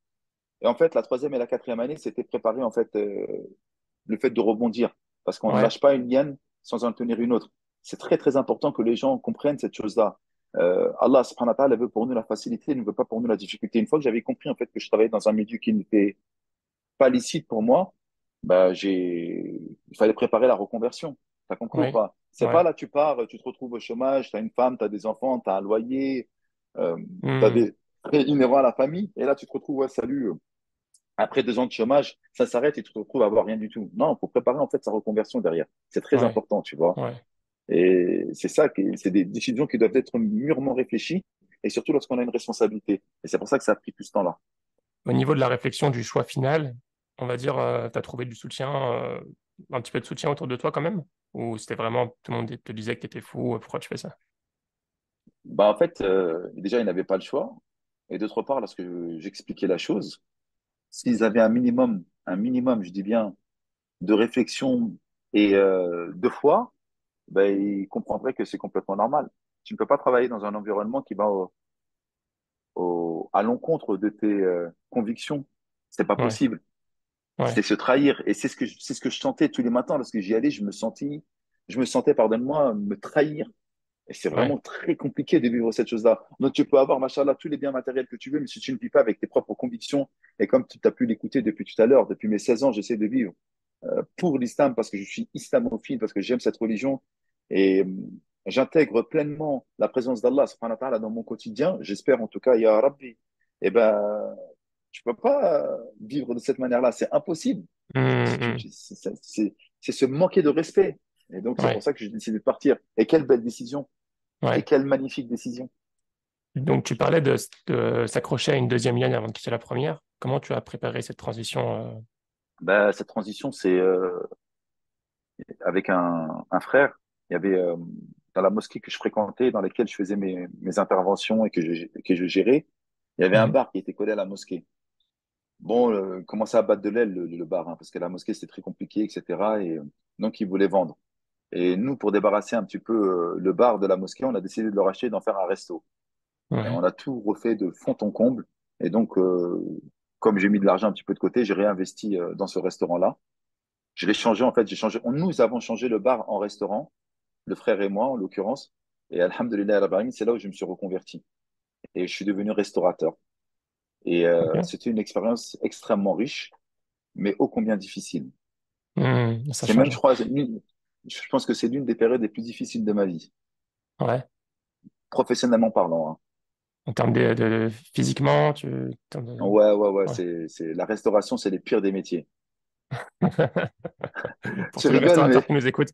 Et en fait, la troisième et la quatrième année, c'était préparer en fait le fait de rebondir, parce qu'on ne Ouais, lâche pas une liane sans en tenir une autre. C'est très très important que les gens comprennent cette chose-là. Allah subhanahu wa ta'ala veut pour nous la facilité, il ne veut pas pour nous la difficulté. Une fois que j'avais compris en fait que je travaillais dans un milieu qui n'était pas licite pour moi, bah il fallait préparer la reconversion. T'as compris ou ouais, pas? C'est pas ouais. là, tu pars, tu te retrouves au chômage, tu as une femme, tu as des enfants, tu as un loyer, euh, tu as Mhm. des frais inhérents à la famille, et là tu te retrouves, ouais, salut, après 2 ans de chômage, ça s'arrête et tu te retrouves à avoir rien du tout. Non, il faut préparer en fait sa reconversion derrière. C'est très Ouais, important, tu vois. ouais. Et c'est ça, c'est des décisions qui doivent être mûrement réfléchies, et surtout lorsqu'on a une responsabilité. Et c'est pour ça que ça a pris tout ce temps-là. Au niveau de la réflexion du choix final, on va dire, tu as trouvé du soutien, un petit peu de soutien autour de toi quand même? Ou c'était vraiment, tout le monde te disait que tu étais fou, pourquoi tu fais ça? Bah, en fait, déjà, ils n'avaient pas le choix. Et d'autre part, lorsque j'expliquais la chose, s'ils avaient un minimum, je dis bien, de réflexion et de foi, ben, ils comprendraient que c'est complètement normal. Tu ne peux pas travailler dans un environnement qui va à l'encontre de tes convictions. C'est pas Ouais, possible. C'est ouais, se trahir. Et c'est ce que je sentais tous les matins lorsque j'y allais. Je me sentais, pardonne-moi, me trahir. Et c'est ouais. vraiment très compliqué de vivre cette chose-là. Donc, tu peux avoir, machallah, tous les biens matériels que tu veux, mais si tu ne vis pas avec tes propres convictions, et comme tu as pu l'écouter depuis tout à l'heure, depuis mes 16 ans, j'essaie de vivre pour l'islam parce que je suis islamophile, parce que j'aime cette religion et j'intègre pleinement la présence d'Allah subhanahu wa ta'ala dans mon quotidien. J'espère en tout cas, ya Rabbi. Eh ben, tu peux pas vivre de cette manière-là. C'est impossible. Mhm, mhm. C'est se manquer de respect. Et donc, c'est pour Ouais, ça que j'ai décidé de partir. Et quelle belle décision. Et ouais. quelle magnifique décision. Donc, tu parlais de s'accrocher à une deuxième ligne avant de quitter la première. Comment tu as préparé cette transition? Ben, cette transition, c'est avec un frère. Il y avait dans la mosquée que je fréquentais, dans laquelle je faisais mes interventions et que je gérais, il y avait un Mhm. bar qui était collé à la mosquée. Bon, commençait à battre de l'aile le bar, hein, parce que la mosquée, c'était très compliqué, etc. Et donc, ils voulaient vendre. Et nous, pour débarrasser un petit peu le bar de la mosquée, on a décidé de le racheter et d'en faire un resto. Et on Ouais, a tout refait de fond en comble. Et donc, comme j'ai mis de l'argent un petit peu de côté, j'ai réinvesti dans ce restaurant-là. Je l'ai changé, en fait, nous avons changé le bar en restaurant, le frère et moi, en l'occurrence. Et alhamdulillah, rabbil alamin, c'est là où je me suis reconverti. Et je suis devenu restaurateur. Et ok. c'était une expérience extrêmement riche, mais ô combien difficile. Mhm, ça C'est même, change. je crois, je pense que c'est l'une des périodes les plus difficiles de ma vie. Ouais. professionnellement parlant, hein. En termes physiquement, en termes Ouais, ouais, ouais, ouais. la restauration, c'est les pires des métiers. Pour Tu tous les rigoles, restaurateurs mais qui nous écoutent.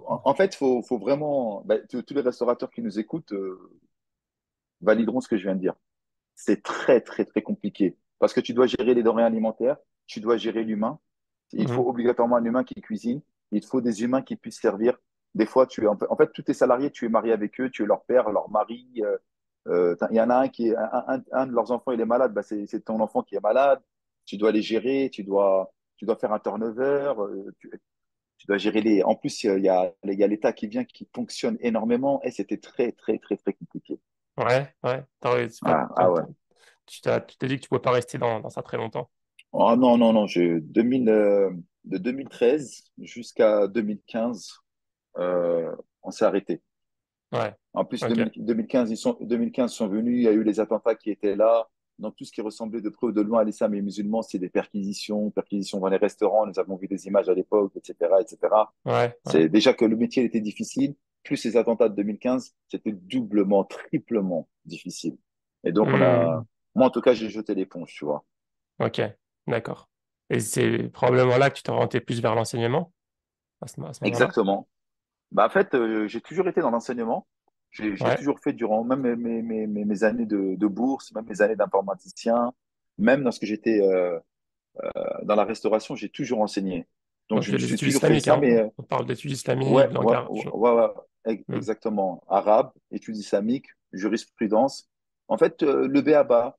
en fait, faut vraiment, bah, tous les restaurateurs qui nous écoutent valideront ce que je viens de dire. C'est très, très, très compliqué parce que tu dois gérer les denrées alimentaires, tu dois gérer l'humain. Il faut Mhm. obligatoirement un humain qui cuisine. Il te faut des humains qui puissent servir. Des fois, en fait, tous tes salariés, tu es marié avec eux, tu es leur père, leur mari. Il y en a un qui est, un de leurs enfants, il est malade, bah, c'est ton enfant qui est malade. Tu dois les gérer, tu dois faire un turnover. Tu dois gérer les. En plus, il y a l'État qui vient, qui fonctionne énormément. Et c'était très, très, très, très compliqué. Ouais, ouais. C'est pas, Ah, ah ouais. tu t'es dit que tu pouvais pas rester dans ça très longtemps. Oh non, non, non. 2013 jusqu'à 2015, on s'est arrêté. Ouais. En plus, Ok. 2015, 2015 sont venus, il y a eu les attentats qui étaient là. Donc, tout ce qui ressemblait de près ou de loin à l'islam et les musulmans, c'est des perquisitions dans les restaurants. Nous avons vu des images à l'époque, etc., etc. Ouais, ouais. C'est déjà que le métier était difficile, plus ces attentats de 2015, c'était doublement, triplement difficile. Et donc, Hmm. moi, en tout cas, j'ai jeté l'éponge, tu vois. Ok. D'accord. Et c'est probablement là que tu t'es orienté plus vers l'enseignement, à ce moment-là. Exactement. Bah, en fait, j'ai toujours été dans l'enseignement. J'ai Ouais. toujours fait durant même mes années de bourse, même mes années d'informaticien, même lorsque j'étais dans la restauration, j'ai toujours enseigné. Donc, Donc, je c'est me les suis études toujours fait islamiques, ça, hein. mais On parle d'études islamiques, ouais, de ouais, langage. ouais, ouais, Hmm. exactement. Arabe, études islamiques, jurisprudence. En fait, le b.a.-ba,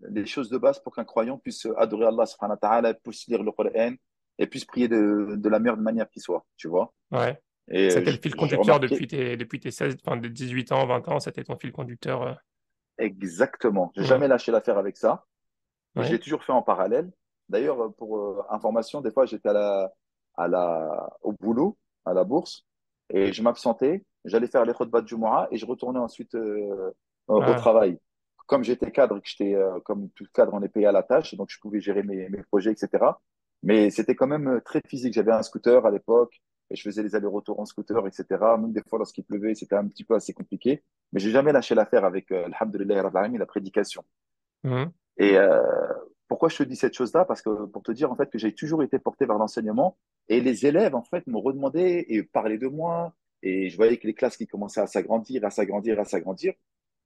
les choses de base pour qu'un croyant puisse adorer Allah subhanahu wa ta'ala, puisse lire le Coran et puisse prier de la meilleure manière qui soit, tu vois. Ouais. Et C'était le fil j'ai conducteur remarqué. depuis tes 16, enfin, de 18 ans, 20 ans, c'était ton fil conducteur. Exactement. J'ai Hmm. jamais lâché l'affaire avec ça et je l'ai Ouais. toujours fait en parallèle. D'ailleurs, pour information, des fois, j'étais au boulot, à la bourse, et je m'absentais. J'allais faire les khutbahs de Jumu'ah et je retournais ensuite au Ah, travail. Comme j'étais cadre, que j'étais, comme tout cadre, on est payé à la tâche, donc je pouvais gérer mes projets, etc. Mais c'était quand même très physique. J'avais un scooter à l'époque et je faisais les allers-retours en scooter, etc. Même des fois, lorsqu'il pleuvait, c'était un petit peu assez compliqué. Mais j'ai jamais lâché l'affaire avec, alhamdulillah, rabbil alamin, la prédication. mhm. Et pourquoi je te dis cette chose-là? Parce que pour te dire en fait que j'ai toujours été porté vers l'enseignement et les élèves en fait m'ont redemandé et parlaient de moi et je voyais que les classes qui commençaient à s'agrandir, à s'agrandir, à s'agrandir.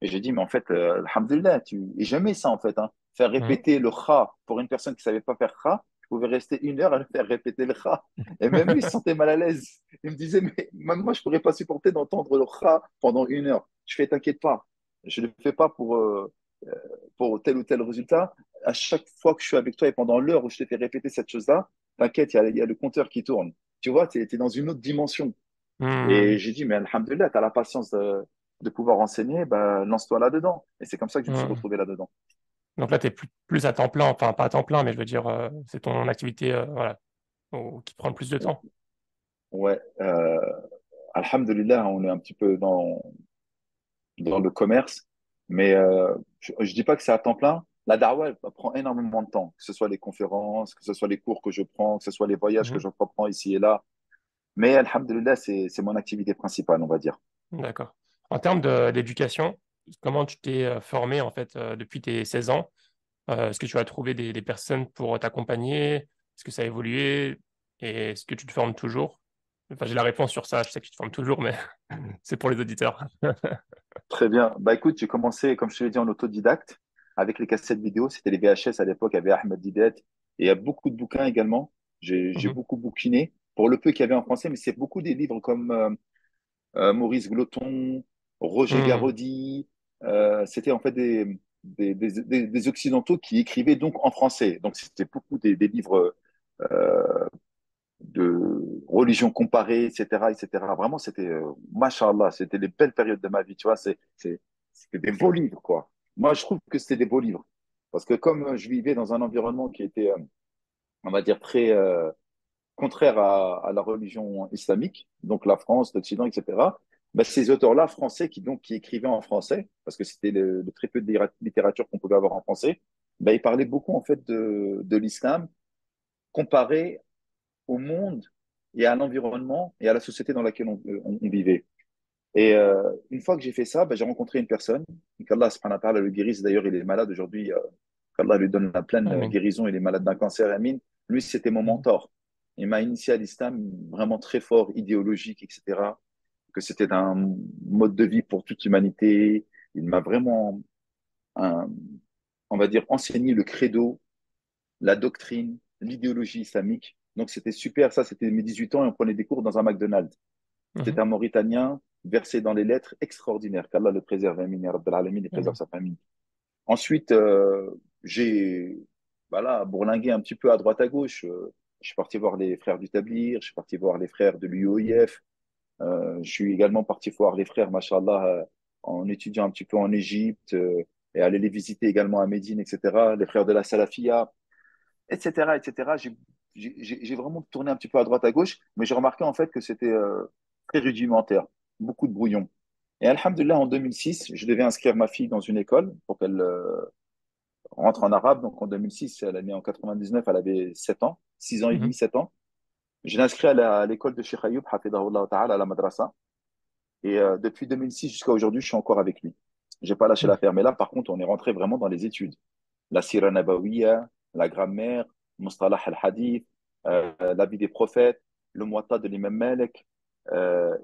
Et j'ai dit mais en fait, alhamdulillah, et jamais ça en fait, hein. Faire Mhm. répéter le kha pour une personne qui savait pas faire kha, je pouvais rester 1 heure à le faire répéter le kha. Et même lui, il se sentait mal à l'aise. Il me disait mais même moi je pourrais pas supporter d'entendre le kha pendant 1 heure. Je fais t'inquiète pas, je le fais pas pour tel ou tel résultat, à chaque fois que je suis avec toi et pendant l'heure où je t'ai fait répéter cette chose-là, t'inquiète, il y a le compteur qui tourne. Tu vois, tu es dans une autre dimension. Et Mhm. j'ai dit, mais alhamdoulilah, tu as la patience de pouvoir enseigner, bah, lance-toi là-dedans. Et c'est comme ça que je me suis Mhm. retrouvé là-dedans. Donc là, tu es plus à temps plein, enfin pas à temps plein, mais je veux dire, c'est ton activité voilà, qui prend le plus de temps. Ouais, alhamdoulilah, on est un petit peu dans le commerce, mais je dis pas que c'est à temps plein. La dawa, elle prend énormément de temps, que ce soit les conférences, que ce soit les cours que je prends, que ce soit les voyages que Mhm. j'entreprends ici et là. Mais alhamdulillah, c'est mon activité principale, on va dire. D'accord. En termes d'éducation, comment tu t'es formé en fait depuis tes 16 ans? Est-ce que tu as trouvé des personnes pour t'accompagner? Est-ce que ça a évolué? Et est-ce que tu te formes toujours? Enfin, j'ai la réponse sur ça, je sais que tu te formes toujours, mais c'est pour les auditeurs. Très bien. Bah écoute, j'ai commencé, comme je te l'ai dit, en autodidacte avec les cassettes vidéo. C'était les VHS à l'époque, il y avait Ahmed Didet. Et il y a beaucoup de bouquins également. J'ai Mhm. beaucoup bouquiné pour le peu qu'il y avait en français, mais c'est beaucoup des livres comme Maurice Gloton, Roger Mhm. Garaudy. C'était en fait des Occidentaux qui écrivaient donc en français. Donc c'était beaucoup des livres de religion comparée, etc., etc. Vraiment, c'était, mashallah, c'était les belles périodes de ma vie, tu vois, c'était des beaux livres, quoi. Moi, je trouve que c'était des beaux livres. Parce que comme je vivais dans un environnement qui était, on va dire, très contraire à la religion islamique, donc la France, l'Occident, etc., ben, ces auteurs-là, français, qui écrivaient en français, parce que c'était le très peu de littérature qu'on pouvait avoir en français, ben, ils parlaient beaucoup, en fait, de l'islam comparé au monde et à l'environnement et à la société dans laquelle on vivait. Et une fois que j'ai fait ça, ben, j'ai rencontré une personne, qu'Allah subhanahu wa ta'ala le guérisse. D'ailleurs, il est malade aujourd'hui, qu'Allah lui donne la pleine Amin. guérison. Il est malade d'un cancer, Amin. Lui, c'était mon Mhm. mentor. Il m'a initié à l'islam vraiment très fort, idéologique, etc. Que c'était un mode de vie pour toute l'humanité. Il m'a vraiment, un- on va dire, enseigné le credo, la doctrine, l'idéologie islamique. Donc, c'était super. Ça, c'était mes 18 ans et on prenait des cours dans un McDonald's. Mhm. C'est un Mauritanien versé dans les lettres extraordinaire. Qu'Allah le préserve, Amin, ya Rabbal Alamin, et préserve Amin. sa famille. Ensuite, j'ai voilà, bourlingué un petit peu à droite à gauche. Je suis parti voir les frères du Tablir, je suis parti voir les frères de l'UOIF. Je suis également parti voir les frères, machallah, en étudiant un petit peu en Égypte et aller les visiter également à Médine, etc. Les frères de la Salafia, etc., etc. J'ai vraiment tourné un petit peu à droite à gauche, mais j'ai remarqué en fait que c'était très rudimentaire, beaucoup de brouillon. Et Alhamdulillah, en 2006, je devais inscrire ma fille dans une école pour qu'elle rentre en arabe. Donc en 2006, elle est née en 99, elle avait 7 ans, 6 ans et demi, Mhm. 7 ans. Je l'ai inscrit à l'école de Sheikh Ayoub, hafidahullah ta'ala, à la madrasa. Et depuis 2006 jusqu'à aujourd'hui, je suis encore avec lui. J'ai pas lâché Mhm. l'affaire. Mais là, par contre, on est rentré vraiment dans les études. La sira nabawiya, la grammaire, mustalah al-hadith, la vie des prophètes, le muwatta de l'imam Malik,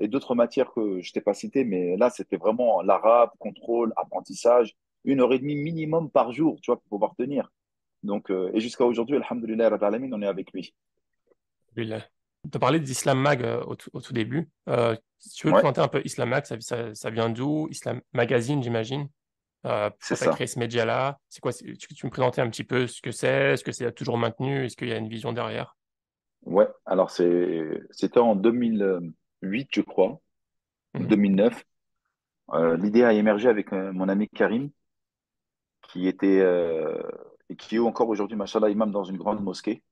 et d'autres matières que je t'ai pas citées. Mais là, c'était vraiment l'arabe, contrôle, apprentissage, 1 heure et demie minimum par jour, tu vois, pour pouvoir tenir. Donc, et jusqu'à aujourd'hui, alhamdulillah, rabbil alamin, on est avec lui. Alhamdulillah. Tu as parlé d'Islam Mag au tout début. Si tu veux Ouais, présenter un peu Islam Mag, ça vient d'où? Islam Magazine, j'imagine. c'est Pourquoi tu as ça. créé ce média-là? C'est quoi? Tu me présentais un petit peu ce que c'est? Est-ce que c'est toujours maintenu? Est-ce qu'il y a une vision derrière? Ouais, alors c'était en 2008, je crois, ou Mhm. 2009. L'idée a émergé avec mon ami Karim, qui était et qui est encore aujourd'hui, machallah, imam dans une grande mosquée.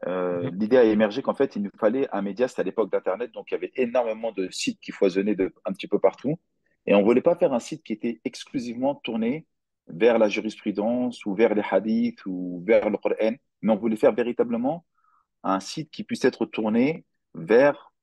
Mhm. L'idée a émergé qu'en fait, il nous fallait un média, c'était à l'époque d'Internet, donc il y avait énormément de sites qui foisonnaient un petit peu partout. Et on voulait pas faire un site qui était exclusivement tourné vers la jurisprudence ou vers les hadiths ou vers le Coran, mais on voulait faire véritablement un site qui puisse être tourné vers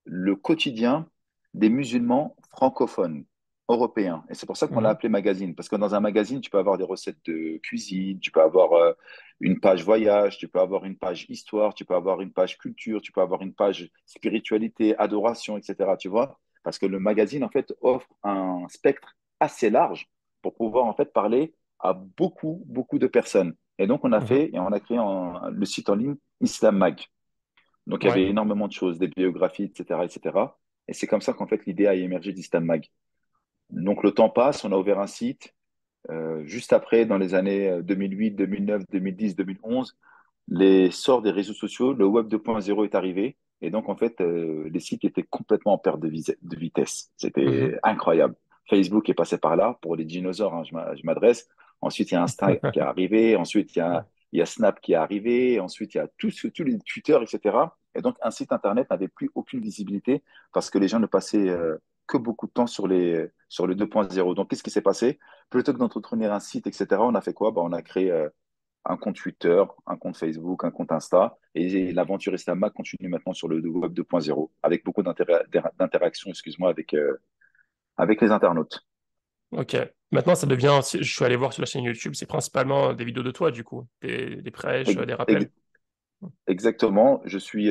le quotidien des musulmans francophones européens. Et c'est pour ça qu'on l'a Mhm. appelé magazine, parce que dans un magazine, tu peux avoir des recettes de cuisine, tu peux avoir une page voyage, tu peux avoir une page histoire, tu peux avoir une page culture, tu peux avoir une page spiritualité, adoration, etc. Tu vois? Parce que le magazine, en fait, offre un spectre assez large pour pouvoir, en fait, parler à beaucoup, beaucoup de personnes. Et donc, on a Mhm. fait et on a créé le site en ligne Islam Mag. Donc, il y Ouais. avait énormément de choses, des biographies, etc., etc. Et cetera. Et c'est comme ça qu'en fait, l'idée a émergé d'Islam Mag. Donc, le temps passe, on a ouvert un site. Juste après, dans les années 2008, 2009, 2010, 2011, l'essor des réseaux sociaux, le web 2.0 est arrivé. Et donc, en fait, les sites étaient complètement en perte de vitesse. Mhm. C'était incroyable. Facebook est passé par là pour les dinosaures, hein, je m'adresse. Ensuite, il y a Insta qui est arrivé. Ensuite, Ouais. il y a Snap qui est arrivé. Ensuite, il y a tous les Twitter, etc. Et donc, un site Internet n'avait plus aucune visibilité parce que les gens ne passaient que beaucoup de temps sur le 2.0. Donc, qu'est-ce qui s'est passé? Plutôt que d'entretenir un site, etc., on a fait quoi? Bah, on a créé un compte Twitter, un compte Facebook, un compte Insta. Et l'aventure Islama continue maintenant sur le web 2.0 avec beaucoup d'interactions, excuse-moi, avec les internautes. Ok. Maintenant, ça devient. Je suis allé voir sur la chaîne YouTube, c'est principalement des vidéos de toi, du coup. Des prêches, Ex- des rappels. ex- Exactement. Je suis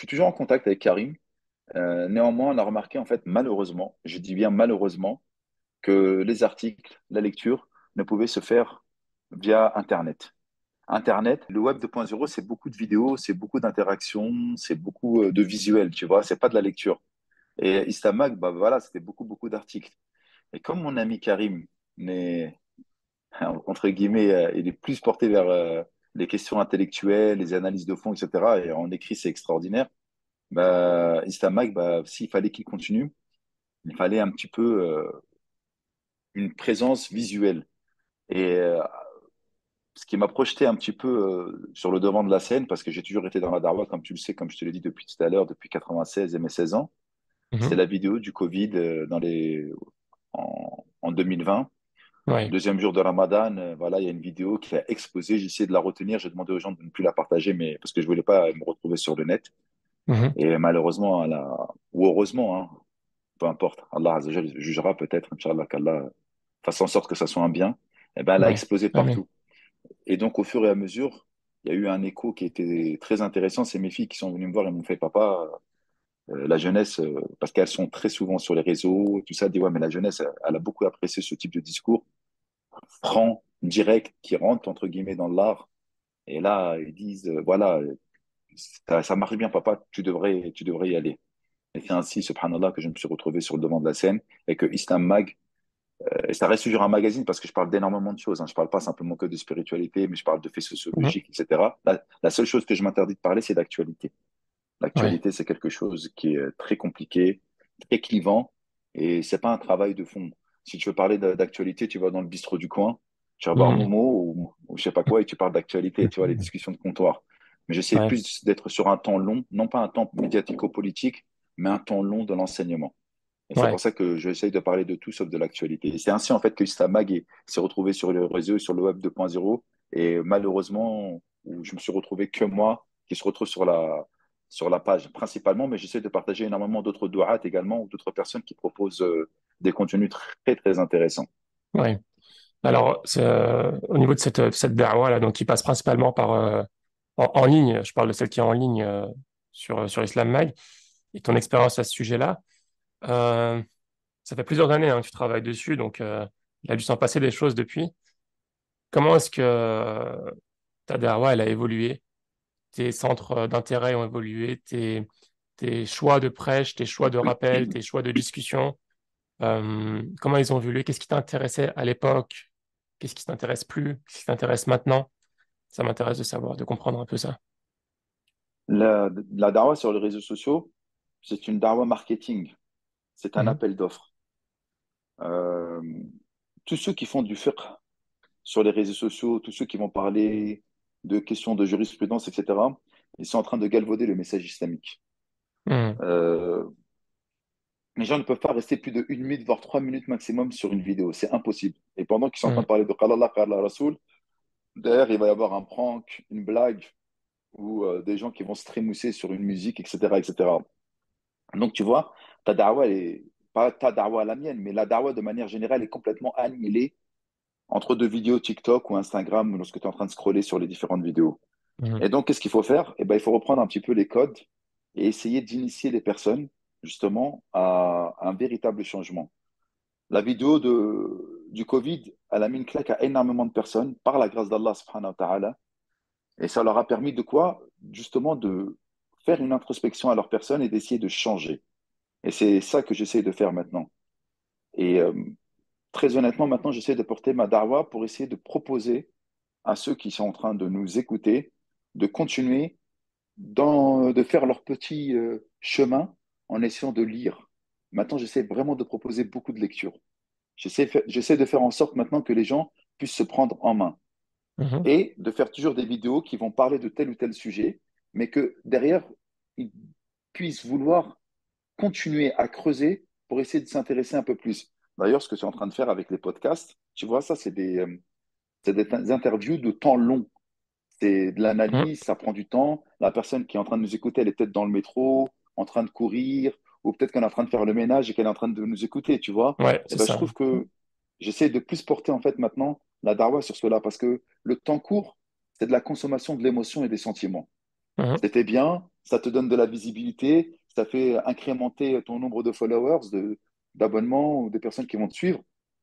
toujours en contact avec Karim. Néanmoins, on a remarqué, en fait, malheureusement, je dis bien malheureusement, que les articles, la lecture ne pouvaient se faire via Internet. Internet, le web 2.0, c'est beaucoup de vidéos, c'est beaucoup d'interactions, c'est beaucoup de visuels, tu vois, c'est pas de la lecture. Et Istamag, bah voilà, c'était beaucoup, beaucoup d'articles. Et comme mon ami Karim n'est, entre guillemets, il est plus porté vers les questions intellectuelles, les analyses de fond, etc. Et en écrit, c'est extraordinaire. Bah, Istamag, bah, s'il fallait qu'il continue, il fallait un petit peu une présence visuelle. Et ce qui m'a projeté un petit peu sur le devant de la scène, parce que j'ai toujours été dans la darwa, comme tu le sais, comme je te l'ai dit depuis tout à l'heure, depuis 96 et mes 16 ans, c'est Mhm. la vidéo du Covid en 2020. Ouais. Deuxième jour de Ramadan, voilà, il y a une vidéo qui a explosé. J'ai essayé de la retenir. J'ai demandé aux gens de ne plus la partager, mais parce que je voulais pas me retrouver sur le net. Mhm. Et malheureusement, ou heureusement, hein, peu importe, Allah Azza wa Jal jugera peut-être, Inch'Allah, qu'Allah fasse en sorte que ça soit un bien, et ben, elle a Ouais. explosé Amen. partout. Et donc, au fur et à mesure, il y a eu un écho qui était très intéressant. C'est mes filles qui sont venues me voir et m'ont fait, papa, la jeunesse, parce qu'elles sont très souvent sur les réseaux, tout ça, dit, ouais, mais la jeunesse, elle a beaucoup apprécié ce type de discours franc, direct, qui rentre, entre guillemets, dans l'art. Et là, ils disent, voilà, ça marche bien, papa, tu devrais y aller. Et c'est ainsi, subhanallah, que je me suis retrouvé sur le devant de la scène et que Islam Mag, et ça reste toujours un magazine parce que je parle d'énormément de choses. Hein. Je parle pas simplement que de spiritualité, mais je parle de faits Mhm. sociologiques, etc. La seule chose que je m'interdis de parler, c'est d'actualité. Ouais. L'actualité, c'est quelque chose qui est très compliqué, très clivant, et c'est pas un travail de fond. Si tu veux parler d'actualité, tu vas dans le bistrot du coin, tu vas voir Mhm. Momo ou je sais pas quoi, et tu parles d'actualité, tu vois, les Mhm. discussions de comptoir. Mais j'essaie Ouais. plus d'être sur un temps long, non pas un temps médiatico-politique, mais un temps long de l'enseignement. Et c'est Ouais. pour ça que j'essaye de parler de tout sauf de l'actualité. Et c'est ainsi en fait que Islamag s'est retrouvé sur le réseau, sur le web 2.0. Et malheureusement, où je me suis retrouvé que moi qui se retrouve sur la page principalement, mais j'essaie de partager énormément d'autres douats également ou d'autres personnes qui proposent des contenus très très intéressants. Ouais. Alors, au niveau de cette da'wa là, donc qui passe principalement par en ligne, je parle de celle qui est en ligne sur Islam Mag, et ton expérience à ce sujet-là, euh, ça fait plusieurs années hein, que tu travailles dessus, donc il a dû s'en passer des choses depuis. Comment est-ce que ta da'wa elle a évolué? Tes centres d'intérêt ont évolué, tes choix de prêche, tes choix de rappel, tes choix de discussion, comment ils ont évolué? Qu'est-ce qui t'intéressait à l'époque? Qu'est-ce qui t'intéresse plus? Qu'est-ce qui t'intéresse maintenant? Ça m'intéresse de savoir, de comprendre un peu ça. La dawa sur les réseaux sociaux, c'est une dawa marketing, c'est un Mhm. appel d'offres. Euh, tous ceux qui font du fiqh sur les réseaux sociaux, tous ceux qui vont parler de questions de jurisprudence, etc., ils sont en train de galvauder le message islamique. Mhm. Euh, les gens ne peuvent pas rester plus de 1 minute, voire 3 minutes maximum sur une vidéo. C'est impossible. Et pendant qu'ils sont en train Mhm. de parler de Qala Allah, Qala Rasoul, derrière, il va y avoir un prank, une blague, ou des gens qui vont se trémousser sur une musique, etc., etc. Donc, tu vois, ta da'wa est pas ta da'wa à la mienne, mais la da'wa de manière générale est complètement annihilée entre deux vidéos TikTok ou Instagram lorsque tu es en train de scroller sur les différentes vidéos. Mhm. Et donc, qu'est-ce qu'il faut faire? Eh ben, il faut reprendre un petit peu les codes et essayer d'initier les personnes justement à un véritable changement. La vidéo du Covid, elle a mis une claque à énormément de personnes par la grâce d'Allah subhanahu wa ta'ala. Et ça leur a permis de quoi? Justement de faire une introspection à leur personne et d'essayer de changer. Et c'est ça que j'essaie de faire maintenant. Et très honnêtement, maintenant, j'essaie de porter ma darwa pour essayer de proposer à ceux qui sont en train de nous écouter de continuer de faire leur petit chemin en essayant de lire. Maintenant, j'essaie vraiment de proposer beaucoup de lectures. J'essaie de faire en sorte maintenant que les gens puissent se prendre en main Mhm. et de faire toujours des vidéos qui vont parler de tel ou tel sujet, mais que derrière, ils puissent vouloir continuer à creuser pour essayer de s'intéresser un peu plus. D'ailleurs, ce que tu es en train de faire avec les podcasts, tu vois, ça, c'est des interviews de temps long. C'est de Mhm. l'analyse, ça prend du temps. La personne qui est en train de nous écouter, elle est peut-être dans le métro, en train de courir, ou peut-être qu'elle est en train de faire le ménage et qu'elle est en train de nous écouter, tu vois. Ouais, Et c'est ben, je ça. trouve que j'essaie de plus porter en fait maintenant la darwa sur cela parce que le temps court, c'est de la consommation de l'émotion et des sentiments. Mhm. C'était bien, ça te donne de la visibilité, ça fait incrémenter ton nombre de followers, d'abonnements ou des personnes qui vont te suivre,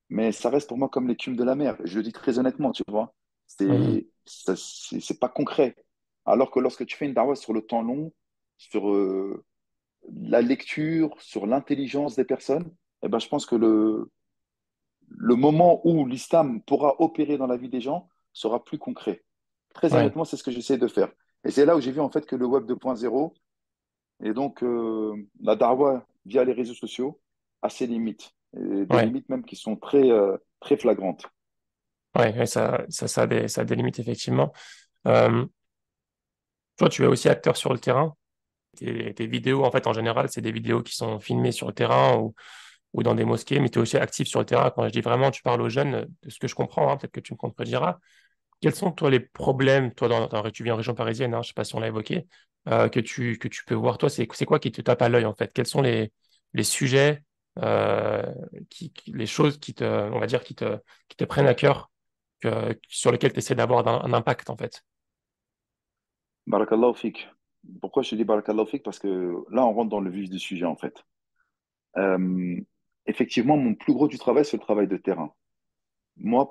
mais ça reste pour moi comme l'écume de la mer. Je le dis très honnêtement, tu vois. Mhm. C'est pas concret. Alors que lorsque tu fais une darwa sur le temps long, sur la lecture, sur l'intelligence des personnes, eh ben, je pense que le moment où l'islam pourra opérer dans la vie des gens sera plus concret. Très Ouais, honnêtement, c'est ce que j'essaie de faire. Et c'est là où j'ai vu en fait que le web 2.0 et donc la darwa via les réseaux sociaux a ses limites, et des ouais, limites même qui sont très, très flagrantes. ouais, ouais, ça a des limites, effectivement. Euh, Toi, tu es aussi acteur sur le terrain. Tes vidéos, en fait, en général, c'est des vidéos qui sont filmées sur le terrain ou dans des mosquées, mais tu es aussi actif sur le terrain. Quand je dis vraiment, tu parles aux jeunes, de ce que je comprends, hein, peut-être que tu me contrediras. quels sont, toi, les problèmes, toi, tu vis en région parisienne, hein, je ne sais pas si on l'a évoqué, que tu peux voir, toi, c'est quoi qui te tape à l'œil, en fait? Quels sont les sujets, euh, les choses on va dire, qui te prennent à cœur, sur lesquels tu essaies d'avoir un impact, en fait? Barakallahu fik. Pourquoi je te dis barakallahu fik? Parce que là, on rentre dans le vif du sujet, en fait. Euh, Effectivement, mon plus gros du travail, c'est le travail de terrain.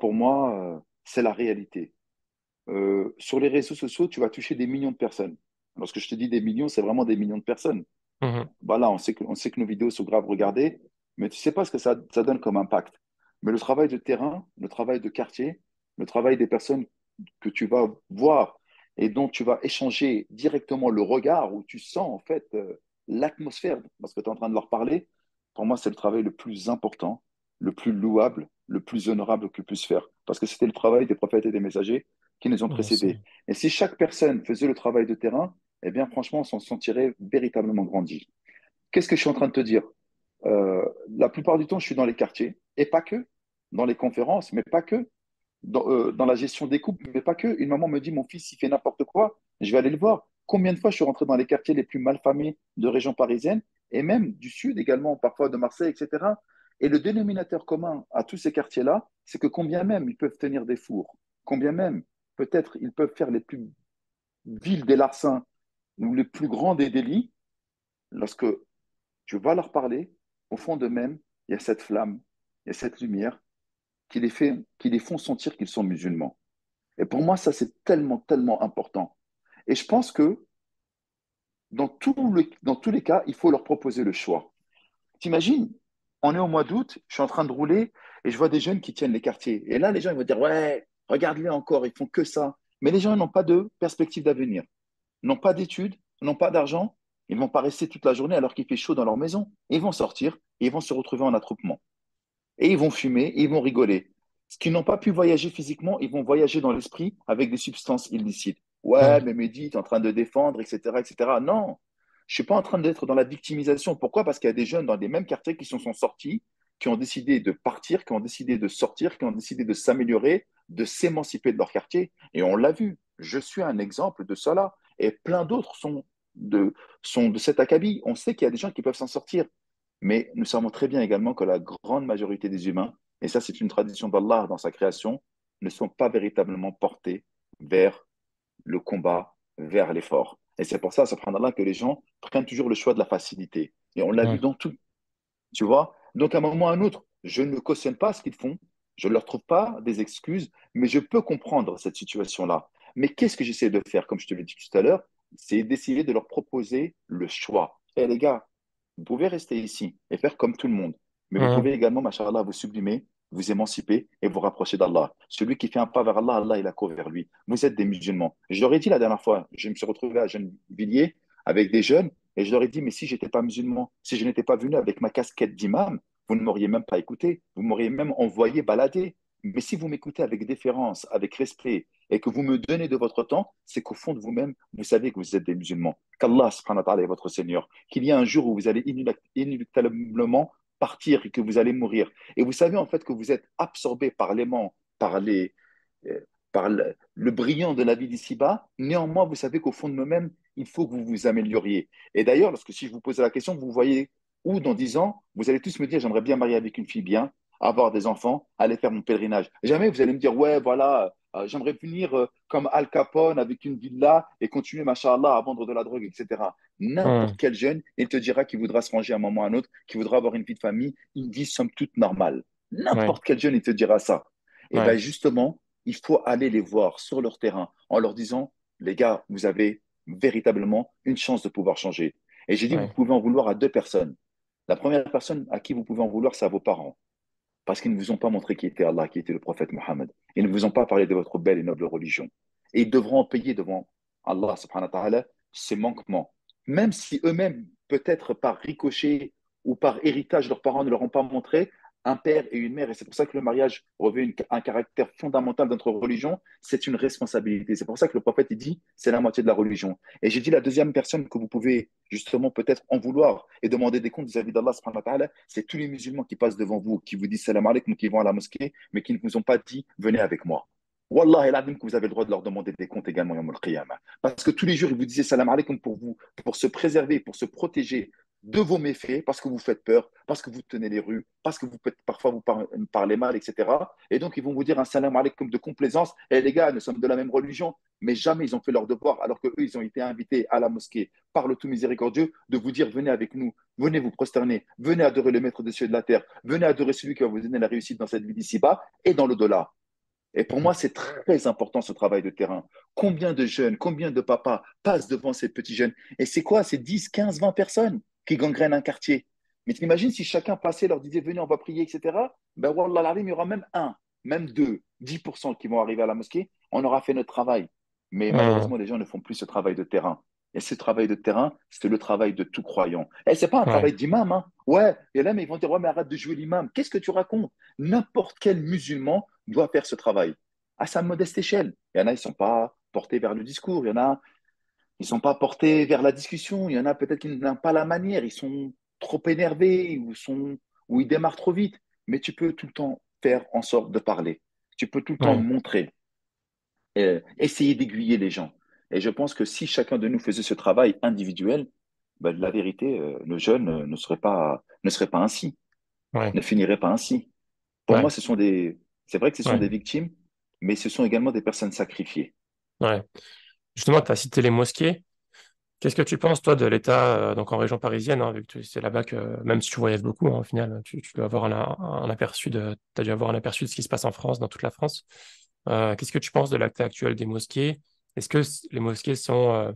Pour moi, c'est la réalité. Sur les réseaux sociaux, tu vas toucher des millions de personnes. Lorsque je te dis des millions, c'est vraiment des millions de personnes. Mhm. Voilà, on sait que nos vidéos sont graves regardées, mais tu sais pas ce que ça donne comme impact. Mais le travail de terrain, le travail de quartier, le travail des personnes que tu vas voir et dont tu vas échanger directement le regard, où tu sens en fait l'atmosphère, parce que tu es en train de leur parler, pour moi, c'est le travail le plus important, le plus louable, le plus honorable que puisse faire. Parce que c'était le travail des prophètes et des messagers qui nous ont Bien sûr. précédés. Et si chaque personne faisait le travail de terrain, eh bien, franchement, on s'en sentirait véritablement grandi. Qu'est-ce que je suis en train de te dire? La plupart du temps, je suis dans les quartiers, et pas que, dans les conférences, mais pas que, dans la gestion des couples, mais pas que. Une maman me dit, mon fils, il fait n'importe quoi, je vais aller le voir. Combien de fois je suis rentré dans les quartiers les plus malfamés de région parisienne, et même du sud également, parfois de Marseille, etc. Et le dénominateur commun à tous ces quartiers-là, c'est que combien même ils peuvent tenir des fours, combien même peut-être ils peuvent faire les plus vils des larcins ou les plus grands des délits, lorsque tu vas leur parler, au fond d'eux-mêmes, il y a cette flamme, il y a cette lumière qui les font sentir qu'ils sont musulmans. Et pour moi, ça, c'est tellement, tellement important. Et je pense que dans tous les cas, il faut leur proposer le choix. T'imagines, on est au mois d'août, je suis en train de rouler et je vois des jeunes qui tiennent les quartiers. Et là, les gens ils vont dire, ouais, regarde-les encore, ils font que ça. Mais les gens n'ont pas de perspective d'avenir, n'ont pas d'études, n'ont pas d'argent. Ils ne vont pas rester toute la journée alors qu'il fait chaud dans leur maison. Ils vont sortir et ils vont se retrouver en attroupement. Et ils vont fumer et ils vont rigoler. Ce qui n'ont pas pu voyager physiquement, ils vont voyager dans l'esprit avec des substances illicites. Ouais, Mhm. mais Mehdi, tu es en train de défendre, etc., etc. Non, je ne suis pas en train d'être dans la victimisation. Pourquoi? Parce qu'il y a des jeunes dans les mêmes quartiers qui sont sortis, qui ont décidé de partir, qui ont décidé de sortir, qui ont décidé de s'améliorer, de s'émanciper de leur quartier. Et on l'a vu. Je suis un exemple de cela. Et plein d'autres sont de cet acabit. On sait qu'il y a des gens qui peuvent s'en sortir. Mais nous savons très bien également que la grande majorité des humains, et ça c'est une tradition d'Allah dans sa création, ne sont pas véritablement portés vers le combat, vers l'effort. Et c'est pour ça, subhanallah, que les gens prennent toujours le choix de la facilité. Et on l'a vu Ouais. dans tout, tu vois. Donc à un moment ou à un autre, je ne cautionne pas ce qu'ils font, je ne leur trouve pas des excuses, mais je peux comprendre cette situation-là. Mais qu'est-ce que j'essaie de faire, comme je te l'ai dit tout à l'heure, c'est d'essayer de leur proposer le choix. Eh les gars, vous pouvez rester ici et faire comme tout le monde, mais vous Mhm. pouvez également, machallah, vous sublimer, vous émanciper et vous rapprocher d'Allah. Celui qui fait un pas vers Allah, Allah, il a court vers lui. Vous êtes des musulmans. Je leur ai dit la dernière fois, je me suis retrouvé à Gennevilliers avec des jeunes et je leur ai dit, mais si je n'étais pas musulman, si je n'étais pas venu avec ma casquette d'imam, vous ne m'auriez même pas écouté, vous m'auriez même envoyé balader. Mais si vous m'écoutez avec déférence, avec respect, et que vous me donnez de votre temps, c'est qu'au fond de vous-même, vous savez que vous êtes des musulmans, qu'Allah subhanahu wa ta'ala est votre Seigneur, qu'il y a un jour où vous allez inéluctablement partir et que vous allez mourir. Et vous savez en fait que vous êtes absorbé par l'aimant, euh, par le brillant de la vie d'ici-bas. Néanmoins, vous savez qu'au fond de vous-même, il faut que vous vous amélioriez. Et d'ailleurs, lorsque si je vous pose la question, vous voyez où dans 10 ans, vous allez tous me dire, j'aimerais bien marier avec une fille bien, avoir des enfants, aller faire mon pèlerinage. Jamais vous allez me dire, ouais, voilà, j'aimerais venir comme Al Capone avec une villa et continuer, machallah, à vendre de la drogue, etc. N'importe Mhm. quel jeune, il te dira qu'il voudra se ranger à un moment ou à un autre, qu'il voudra avoir une vie de famille, une vie somme toute normale. Ouais. N'importe quel jeune, il te dira ça. Et bien Ouais. justement, il faut aller les voir sur leur terrain en leur disant, les gars, vous avez véritablement une chance de pouvoir changer. Et j'ai dit, vous Ouais. pouvez en vouloir à deux personnes. La première personne à qui vous pouvez en vouloir, c'est à vos parents. Parce qu'ils ne vous ont pas montré qui était Allah, qui était le prophète Mohammed. Ils ne vous ont pas parlé de votre belle et noble religion. Et ils devront en payer devant Allah subhanahu wa ta'ala ces manquements. Même si eux-mêmes, peut-être par ricochet ou par héritage, leurs parents ne leur ont pas montré un père et une mère. Et c'est pour ça que le mariage revêt un caractère fondamental de notre religion. C'est une responsabilité. C'est pour ça que le prophète il dit c'est la moitié de la religion. Et j'ai dit la deuxième personne que vous pouvez justement peut-être en vouloir et demander des comptes vis-à-vis d'Allah, c'est tous les musulmans qui passent devant vous, qui vous disent salam alaikum, qui vont à la mosquée, mais qui ne vous ont pas dit venez avec moi. Wallah et que vous avez le droit de leur demander des comptes également, Yawm al-Qiyamah. Parce que tous les jours, ils vous disaient salam alaikum pour vous, pour se préserver, pour se protéger de vos méfaits, parce que vous faites peur, parce que vous tenez les rues, parce que vous parfois vous parlez mal, etc. Et donc, ils vont vous dire un salam alaikum de complaisance. Et les gars, nous sommes de la même religion, mais jamais ils ont fait leur devoir, alors qu'eux, ils ont été invités à la mosquée par le tout miséricordieux de vous dire venez avec nous, venez vous prosterner, venez adorer le maître des cieux et de la terre, venez adorer celui qui va vous donner la réussite dans cette vie d'ici-bas et dans l'au-delà. Et pour moi, c'est très important ce travail de terrain. Combien de jeunes, combien de papas passent devant ces petits jeunes? Et c'est quoi? C'est 10, 15, 20 personnes qui gangrènent un quartier. Mais tu imagines si chacun passait, leur disait, venez, on va prier, etc. Ben, wallah, l'alim, il y aura même un, même deux, 10% qui vont arriver à la mosquée. On aura fait notre travail. Mais Hum, malheureusement, les gens ne font plus ce travail de terrain. Et ce travail de terrain, c'est le travail de tout croyant. Et c'est pas un ouais, travail d'imam, hein. Ouais, et là, mais ils vont dire, ouais, mais arrête de jouer l'imam. Qu'est-ce que tu racontes? N'importe quel musulman doit faire ce travail à sa modeste échelle. Il y en a, ils ne sont pas portés vers le discours. Il y en a, ils ne sont pas portés vers la discussion. Il y en a peut-être qui n'ont pas la manière. Ils sont trop énervés ou ils démarrent trop vite. Mais tu peux tout le temps faire en sorte de parler. Tu peux tout le temps ouais, montrer, essayer d'aiguiller les gens. Et je pense que si chacun de nous faisait ce travail individuel, ben, la vérité, nos jeunes ne seraient pas ainsi, ouais, ne finiraient pas ainsi. Pour moi, ouais, c'est vrai que ce sont ouais, des victimes, mais ce sont également des personnes sacrifiées. ouais. Justement, tu as cité les mosquées. Qu'est-ce que tu penses, toi, de l'État, donc en région parisienne, hein, vu que c'est là-bas que, même si tu voyages beaucoup, hein, au final, tu dois avoir un aperçu t'as dû avoir un aperçu de ce qui se passe en France, dans toute la France. Qu'est-ce que tu penses de l'acte actuel des mosquées? Est-ce que les mosquées sont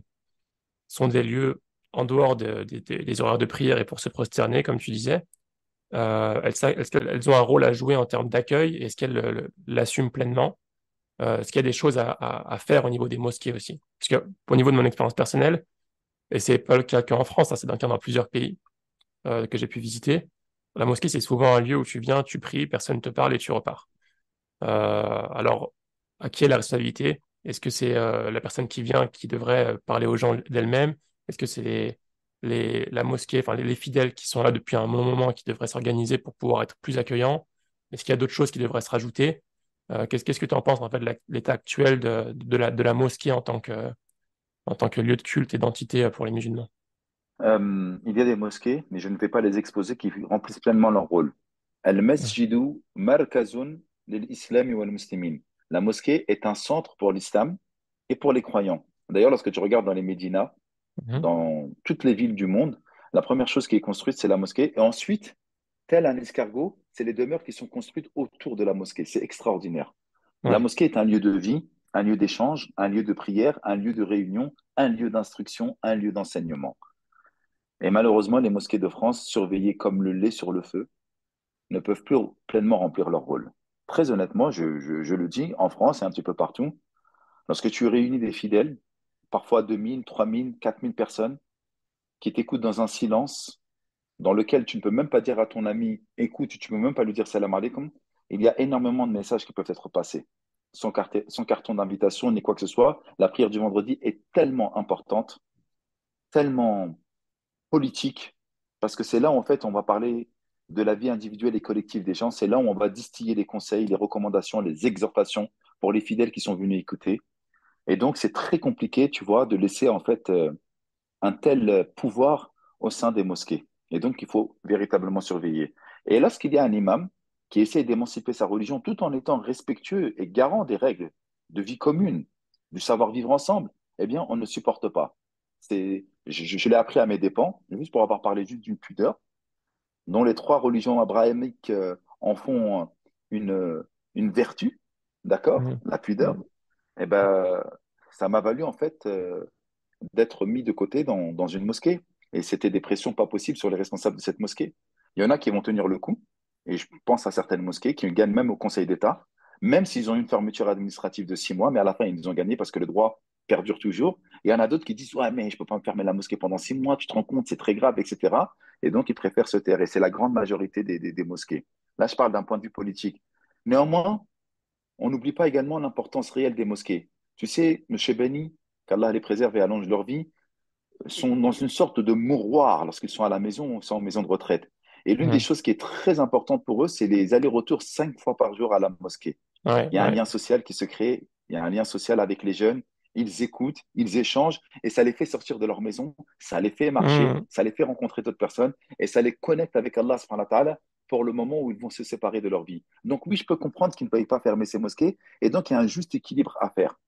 des lieux en dehors des horaires de prière et pour se prosterner, comme tu disais? Est-ce qu'elles ont un rôle à jouer en termes d'accueil? Est-ce qu'elles l'assument pleinement? Est-ce qu'il y a des choses à faire au niveau des mosquées aussi? Parce que, au niveau de mon expérience personnelle, et c'est pas le cas qu'en France, hein, c'est le cas dans plusieurs pays que j'ai pu visiter. La mosquée, c'est souvent un lieu où tu viens, tu pries, personne ne te parle et tu repars. Alors, à qui est la responsabilité? Est-ce que c'est la personne qui vient qui devrait parler aux gens d'elle-même? Est-ce que c'est la mosquée, enfin les fidèles qui sont là depuis un bon moment qui devraient s'organiser pour pouvoir être plus accueillants? Est-ce qu'il y a d'autres choses qui devraient se rajouter? Qu'est-ce que tu en penses en fait de l'état actuel de la mosquée en tant que lieu de culte et d'entité pour les musulmans? Il y a des mosquées, mais je ne vais pas les exposer, qui remplissent pleinement leur rôle. Mhm. Al-Masjidu Markazun lil-Islam wal-Muslimin. La mosquée est un centre pour l'islam et pour les croyants. D'ailleurs, lorsque tu regardes dans les médinas, Mhm. dans toutes les villes du monde, la première chose qui est construite, c'est la mosquée. Et ensuite, tel un escargot, c'est les demeures qui sont construites autour de la mosquée. C'est extraordinaire. La Ouais, mosquée est un lieu de vie, un lieu d'échange, un lieu de prière, un lieu de réunion, un lieu d'instruction, un lieu d'enseignement. Et malheureusement, les mosquées de France, surveillées comme le lait sur le feu, ne peuvent plus pleinement remplir leur rôle. Très honnêtement, je le dis, en France et un petit peu partout, lorsque tu réunis des fidèles, parfois 2000, 3000, 4000 personnes, qui t'écoutent dans un silence dans lequel tu ne peux même pas dire à ton ami, écoute, tu ne peux même pas lui dire salam alaikum, il y a énormément de messages qui peuvent être passés. Sans carton d'invitation ni quoi que ce soit, la prière du vendredi est tellement importante, tellement politique, parce que c'est là où en fait on va parler de la vie individuelle et collective des gens, c'est là où on va distiller les conseils, les recommandations, les exhortations pour les fidèles qui sont venus écouter. Et donc c'est très compliqué, tu vois, de laisser en fait un tel pouvoir au sein des mosquées. Et donc il faut véritablement surveiller. Et lorsqu'il y a un imam qui essaie d'émanciper sa religion tout en étant respectueux et garant des règles de vie commune, du savoir-vivre ensemble, eh bien, on ne supporte pas. Je l'ai appris à mes dépens, juste pour avoir parlé juste d'une pudeur, dont les trois religions abrahamiques en font une vertu, d'accord, Mhm. la pudeur. Eh ben, ça m'a valu en fait d'être mis de côté dans une mosquée. Et c'était des pressions pas possibles sur les responsables de cette mosquée. Il y en a qui vont tenir le coup, et je pense à certaines mosquées qui gagnent même au Conseil d'État, même s'ils ont eu une fermeture administrative de 6 mois, mais à la fin, ils ont gagné parce que le droit perdure toujours. Et il y en a d'autres qui disent, ouais, mais je ne peux pas me fermer la mosquée pendant 6 mois, tu te rends compte, c'est très grave, etc. Et donc, ils préfèrent se taire. Et c'est la grande majorité des mosquées. Là, je parle d'un point de vue politique. Néanmoins, on n'oublie pas également l'importance réelle des mosquées. Tu sais, M. Benny, qu'Allah les préserve et allonge leur vie, sont dans une sorte de mouroir lorsqu'ils sont à la maison ou sont en maison de retraite. Et l'une des Mhm. choses qui est très importante pour eux, c'est les allers-retours 5 fois par jour à la mosquée. Ouais, Il y a un ouais. lien social qui se crée, il y a un lien social avec les jeunes. Ils écoutent, ils échangent et ça les fait sortir de leur maison, ça les fait marcher, Hmm, ça les fait rencontrer d'autres personnes et ça les connecte avec Allah subhanahu wa ta'ala pour le moment où ils vont se séparer de leur vie. Donc oui, je peux comprendre qu'ils ne veuillent pas fermer ces mosquées et donc il y a un juste équilibre à faire.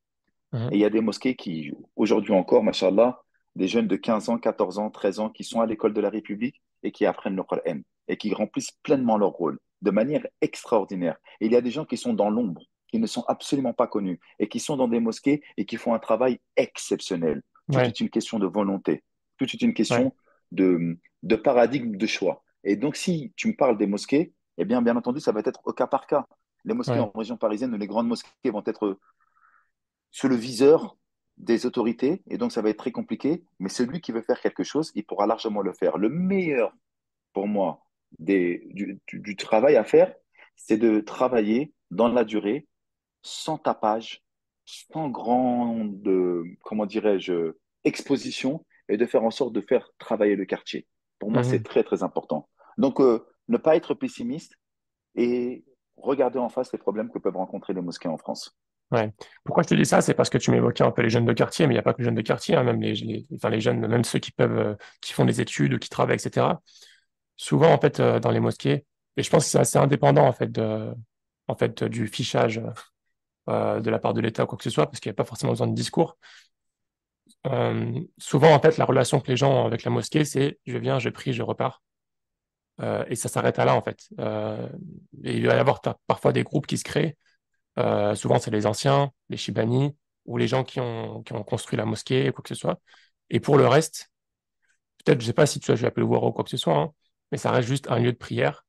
Et mhm, il y a des mosquées qui, aujourd'hui encore, machallah, des jeunes de 15 ans, 14 ans, 13 ans qui sont à l'école de la République et qui apprennent le Coran et qui remplissent pleinement leur rôle de manière extraordinaire. Et il y a des gens qui sont dans l'ombre, qui ne sont absolument pas connus et qui sont dans des mosquées et qui font un travail exceptionnel. Tout ouais, est une question de volonté, tout est une ouais, question de paradigme de choix. Et donc, si tu me parles des mosquées, eh bien entendu, ça va être au cas par cas. Les mosquées ouais, en région parisienne ou les grandes mosquées vont être sous le viseur des autorités, et donc ça va être très compliqué, mais celui qui veut faire quelque chose, il pourra largement le faire. Le meilleur pour moi du travail à faire, c'est de travailler dans la durée, sans tapage, sans grande, comment dirais-je, exposition, et de faire en sorte de faire travailler le quartier. Pour moi, c'est mhm, très, très important. Donc, ne pas être pessimiste et regarder en face les problèmes que peuvent rencontrer les mosquées en France. ouais. Pourquoi je te dis ça? C'est parce que tu m'évoquais un peu les jeunes de quartier, mais il n'y a pas que les jeunes de quartier, hein, même enfin, les jeunes, même ceux qui peuvent, qui font des études ou qui travaillent, etc. Souvent, en fait, dans les mosquées, et je pense que c'est assez indépendant, en fait, du fichage de la part de l'État ou quoi que ce soit, parce qu'il n'y a pas forcément besoin de discours. Souvent, en fait, la relation que les gens ont avec la mosquée, c'est je viens, je prie, je repars. Et ça s'arrête à là, en fait. Et il va y avoir parfois des groupes qui se créent. Souvent, c'est les anciens, les Shibani, ou les gens qui ont construit la mosquée, ou quoi que ce soit. Et pour le reste, peut-être, je sais pas si tu as joué à le Waro ou quoi que ce soit, hein, mais ça reste juste un lieu de prière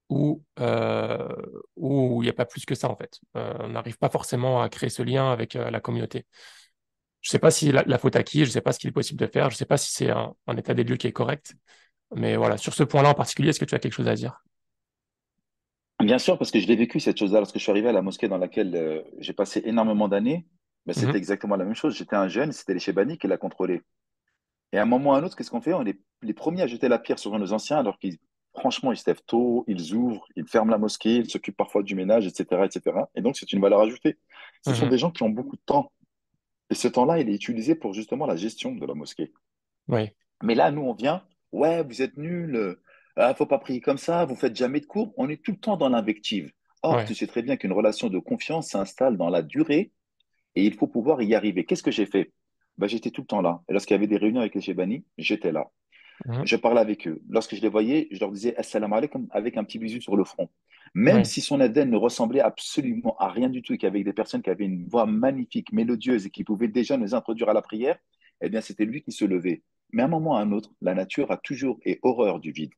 où où il n'y a pas plus que ça, en fait. On n'arrive pas forcément à créer ce lien avec la communauté. Je sais pas si la faute à qui, je sais pas ce qu'il est possible de faire, je sais pas si c'est un état des lieux qui est correct, mais voilà, sur ce point-là en particulier, est-ce que tu as quelque chose à dire? Bien sûr, parce que je l'ai vécu cette chose-là lorsque je suis arrivé à la mosquée dans laquelle j'ai passé énormément d'années. Ben, c'était Mhm, exactement la même chose. J'étais un jeune, c'était les Chebani qui la contrôlaient. Et à un moment ou à un autre, qu'est-ce qu'on fait? On est les premiers à jeter la pierre sur nos anciens, alors qu'ils, franchement, ils se lèvent tôt, ils ouvrent, ils ferment la mosquée, ils s'occupent parfois du ménage, etc., etc. Et donc, c'est une valeur ajoutée. Ce sont mhm, des gens qui ont beaucoup de temps. Et ce temps-là, il est utilisé pour justement la gestion de la mosquée. oui, Mais là, nous, on vient, ouais, vous êtes nuls, faut pas prier comme ça, vous faites jamais de cours. On est tout le temps dans l'invective. Or, tu ouais, sais très bien qu'une relation de confiance s'installe dans la durée et il faut pouvoir y arriver. Qu'est-ce que j'ai fait? Ben, j'étais tout le temps là. Et lorsqu'il y avait des réunions avec les Chebani, j'étais là. mhm, Je parlais avec eux. Lorsque je les voyais, je leur disais Assalamu alaikum avec un petit bisou sur le front. Même oui, si son Aden ne ressemblait absolument à rien du tout et qu'il y avait des personnes qui avaient une voix magnifique, mélodieuse et qui pouvaient déjà nous introduire à la prière, eh bien, c'était lui qui se levait. Mais à un moment ou à un autre, la nature a toujours et horreur du vide.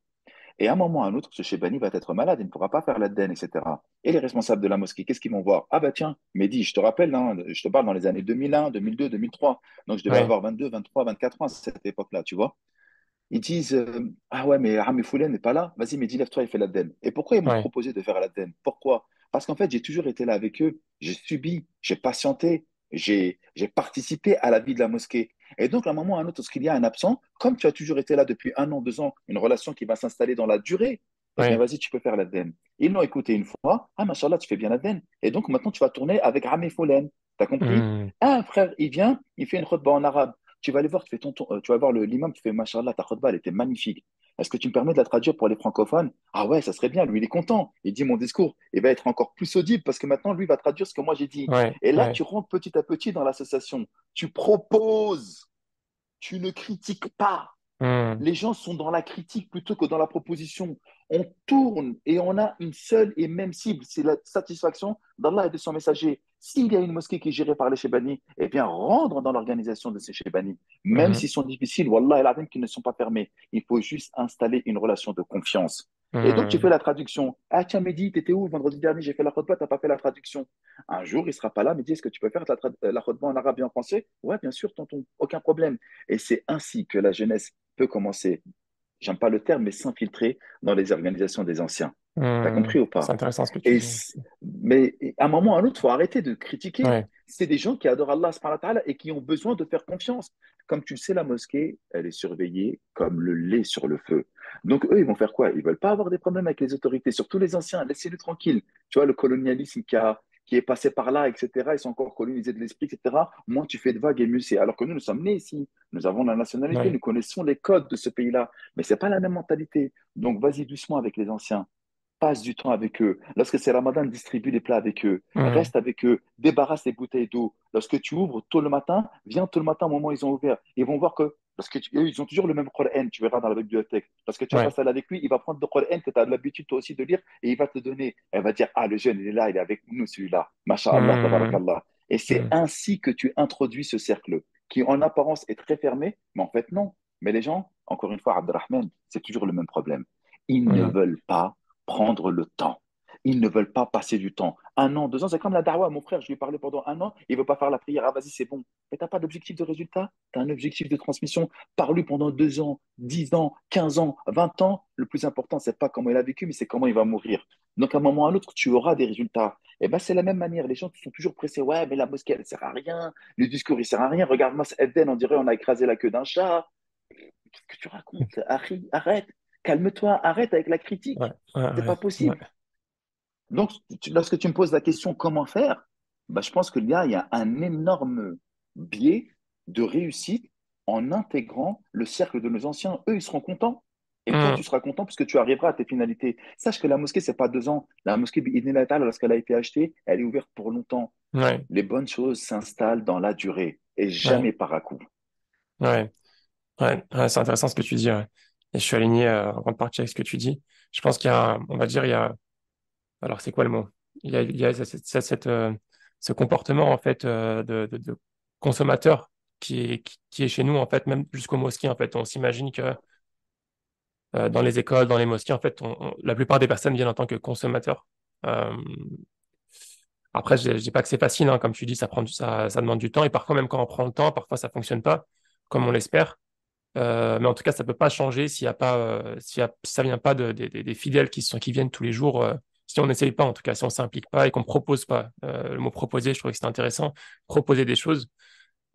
Et à un moment ou à un autre, ce Chebani va être malade, il ne pourra pas faire l'Aden, etc. Et les responsables de la mosquée, qu'est-ce qu'ils vont voir? Ah bah tiens, Mehdi, je te rappelle, hein, je te parle dans les années 2001, 2002, 2003. Donc je devais oui, avoir 22, 23, 24 ans à cette époque-là, tu vois. Ils disent ah ouais, mais Rami Foulen n'est pas là. Vas-y, mais dis, lève-toi et fais l'Aden. Et pourquoi ils m'ont oui, proposé de faire l'Aden? Pourquoi? Parce qu'en fait, j'ai toujours été là avec eux. J'ai subi, j'ai patienté, j'ai participé à la vie de la mosquée. Et donc, à un moment ou à un autre, lorsqu'il y a un absent, comme tu as toujours été là depuis 1 an, 2 ans, une relation qui va s'installer dans la durée, eh bien, oui, vas-y, tu peux faire l'Aden. Ils l'ont écouté une fois. Ah, machallah, tu fais bien l'Aden. Et donc, maintenant, tu vas tourner avec Rami Foulen. T'as compris? mhm, Ah, un frère, il vient, il fait une khutbah en arabe. Tu vas aller voir, tu vas voir l'imam qui fait Machallah, ta khutbah, elle était magnifique. Est-ce que tu me permets de la traduire pour les francophones? Ah ouais, ça serait bien. Lui, il est content. Il dit mon discours. Il va être encore plus audible parce que maintenant, lui va traduire ce que moi j'ai dit. ouais, Et là, ouais, tu rentres petit à petit dans l'association. Tu proposes. Tu ne critiques pas. mhm, Les gens sont dans la critique plutôt que dans la proposition. On tourne et on a une seule et même cible, c'est la satisfaction d'Allah et de son messager. S'il y a une mosquée qui est gérée par les Chebani, eh bien, rendre dans l'organisation de ces Chebani, même mhm, s'ils sont difficiles, Wallah et la qu'ils ne sont pas fermés. Il faut juste installer une relation de confiance. Et donc, tu fais mhm. la traduction. Ah, tiens, Mehdi, t'étais où vendredi dernier? J'ai fait la khutbah, t'as pas fait la traduction. Un jour, il sera pas là, Mehdi, est-ce que tu peux faire la khutbah en arabe et en français? Ouais, bien sûr, tonton, aucun problème. Et c'est ainsi que la jeunesse peut commencer, j'aime pas le terme, mais s'infiltrer dans les organisations des anciens. T'as compris ou C'est pas? intéressant ce que tu dis. Mais à un moment ou à un autre, il faut arrêter de critiquer. Ouais, c'est des gens qui adorent Allah subhanahu wa ta'ala et qui ont besoin de faire confiance. Comme tu le sais, la mosquée, elle est surveillée comme le lait sur le feu. Donc, eux, ils vont faire quoi? Ils veulent pas avoir des problèmes avec les autorités, surtout les anciens. Laissez-les tranquilles. Tu vois, le colonialisme qui est passé par là, etc., ils sont encore colonisés de l'esprit, etc. Moins tu fais de vagues et mieux c'est. Alors que nous, nous sommes nés ici. Nous avons la nationalité, Ouais. nous connaissons les codes de ce pays-là. Mais c'est pas la même mentalité. Donc, vas-y doucement avec les anciens. Passe du temps avec eux. Lorsque c'est Ramadan, distribue les plats avec eux. Mhm. Reste avec eux. Débarrasse les bouteilles d'eau. Lorsque tu ouvres tôt le matin, viens tôt le matin au moment où ils ont ouvert. Ils vont voir que, parce que eux, ils ont toujours le même Coran, tu verras dans la bibliothèque. Lorsque tu vas Ouais. passer avec lui, il va prendre le Coran que tu as l'habitude toi aussi de lire et il va te le donner. Elle va dire, ah, le jeune, il est là, il est avec nous, celui-là. Masha'Allah, Mhm. tabarakallah. Et c'est Mhm. ainsi que tu introduis ce cercle qui, en apparence, est très fermé, mais en fait, non. Mais les gens, encore une fois, Abdelrahman, c'est toujours le même problème. Ils ne Mhm. veulent pas prendre le temps. Ils ne veulent pas passer du temps. 1 an, 2 ans, c'est comme la dawa. Mon frère, je lui ai parlé pendant 1 an, il ne veut pas faire la prière. Ah, vas-y, c'est bon. Mais tu n'as pas d'objectif de résultat. Tu as un objectif de transmission. Parle-lui pendant 2 ans, 10 ans, 15 ans, 20 ans. Le plus important, c'est pas comment il a vécu, mais c'est comment il va mourir. Donc, à un moment ou à un autre, tu auras des résultats. Et ben, c'est la même manière. Les gens sont toujours pressés. Ouais, mais la mosquée, elle ne sert à rien. Le discours, il ne sert à rien. Regarde-moi, Eden, on dirait on a écrasé la queue d'un chat. Qu'est-ce que tu racontes? Harry, arrête. Calme-toi. Arrête avec la critique. Ouais. Ouais. C'est Ouais. pas Ouais. possible. Donc, lorsque tu me poses la question comment faire, bah, je pense qu'il y a un énorme biais de réussite en intégrant le cercle de nos anciens. Eux, ils seront contents. Et toi, tu Mhm. seras content puisque tu arriveras à tes finalités. Sache que la mosquée, c'est pas 2 ans. La mosquée, bi'idhnillah ta'ala, lorsqu'elle a été achetée, elle est ouverte pour longtemps. Ouais. Les bonnes choses s'installent dans la durée et Ouais. jamais par à coup. Ouais. Ouais. Ouais. C'est intéressant ce que tu dis. Ouais. Et je suis aligné en grande partie avec ce que tu dis. Je pense qu'il y a, on va dire, il y a, alors c'est quoi le mot? Il y a ce comportement en fait de consommateur qui est chez nous en fait, même jusqu'aux mosquées en fait. On s'imagine que dans les écoles, dans les mosquées, en fait, la plupart des personnes viennent en tant que consommateurs. Euh, Après, je dis pas que c'est facile, hein, comme tu dis, ça demande du temps. Et parfois, même quand on prend le temps, parfois ça fonctionne pas comme on l'espère. Mais en tout cas, ça peut pas changer s'il y a pas, si ça vient pas des fidèles qui viennent tous les jours. Si on n'essaye pas, en tout cas, si on s'implique pas et qu'on propose pas. Le mot proposer, je trouvais que c'était intéressant. Proposer des choses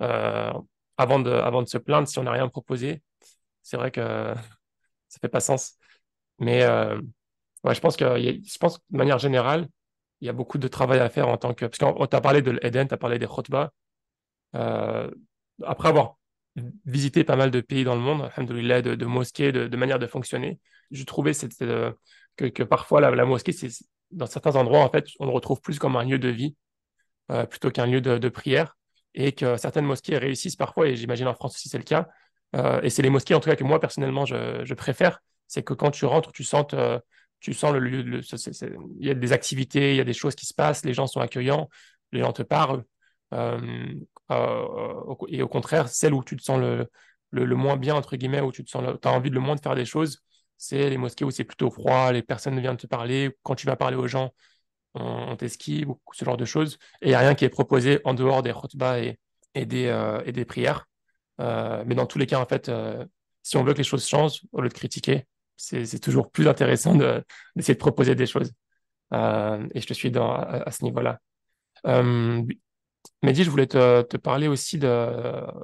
euh, avant de se plaindre si on n'a rien proposé. C'est vrai que ça fait pas sens. Mais ouais, je pense que de manière générale, il y a beaucoup de travail à faire en tant que. Parce qu'on t'a parlé de l'Eden, tu as parlé des khutbahs. Euh, Après avoir visité pas mal de pays dans le monde, alhamdoulilah, de mosquées, de manière de fonctionner, je trouvais que parfois la mosquée, dans certains endroits, en fait, on le retrouve plus comme un lieu de vie plutôt qu'un lieu de prière. Et que certaines mosquées réussissent parfois, et j'imagine en France aussi c'est le cas. Et c'est les mosquées, en tout cas, que moi, personnellement, je préfère. C'est que quand tu rentres, tu sens le lieu. Il y a des activités, il y a des choses qui se passent, les gens sont accueillants, les gens te parlent. Euh, et au contraire, celle où tu te sens le moins bien, entre guillemets, où tu as envie le moins de faire des choses, c'est les mosquées où c'est plutôt froid, les personnes ne viennent te parler. Quand tu vas parler aux gens, on t'esquive, ou ce genre de choses. Et il n'y a rien qui est proposé en dehors des khutbahs et des prières. Mais dans tous les cas, en fait, si on veut que les choses changent, au lieu de critiquer, c'est toujours plus intéressant d'essayer de proposer des choses. Et je te suis à ce niveau-là. Euh, Mehdi, je voulais te parler aussi de.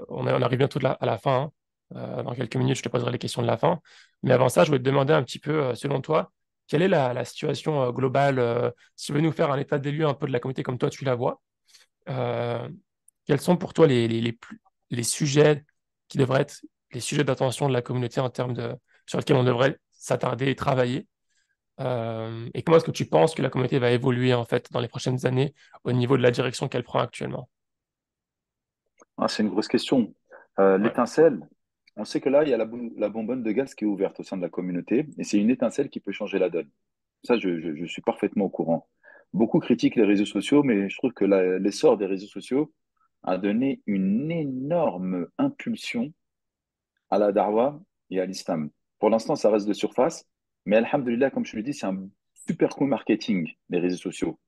On arrive bientôt à la fin, hein. Dans quelques minutes, je te poserai les questions de la fin. Mais avant ça, je voulais te demander un petit peu, selon toi, quelle est la situation globale, si tu veux nous faire un état des lieux un peu de la communauté comme toi, tu la vois. euh, Quels sont pour toi les sujets qui devraient être les sujets d'attention de la communauté en termes sur lesquels on devrait s'attarder et travailler? Et comment est-ce que tu penses que la communauté va évoluer en fait dans les prochaines années au niveau de la direction qu'elle prend actuellement? Ah, c'est une grosse question. Ouais. L'étincelle, on sait que là, il y a la bonbonne de gaz qui est ouverte au sein de la communauté et c'est une étincelle qui peut changer la donne. Ça, je suis parfaitement au courant. Beaucoup critiquent les réseaux sociaux, mais je trouve que l'essor des réseaux sociaux a donné une énorme impulsion à la darwa et à l'islam. Pour l'instant, ça reste de surface, mais alhamdulillah, comme je le dis, c'est un super coup marketing, les réseaux sociaux.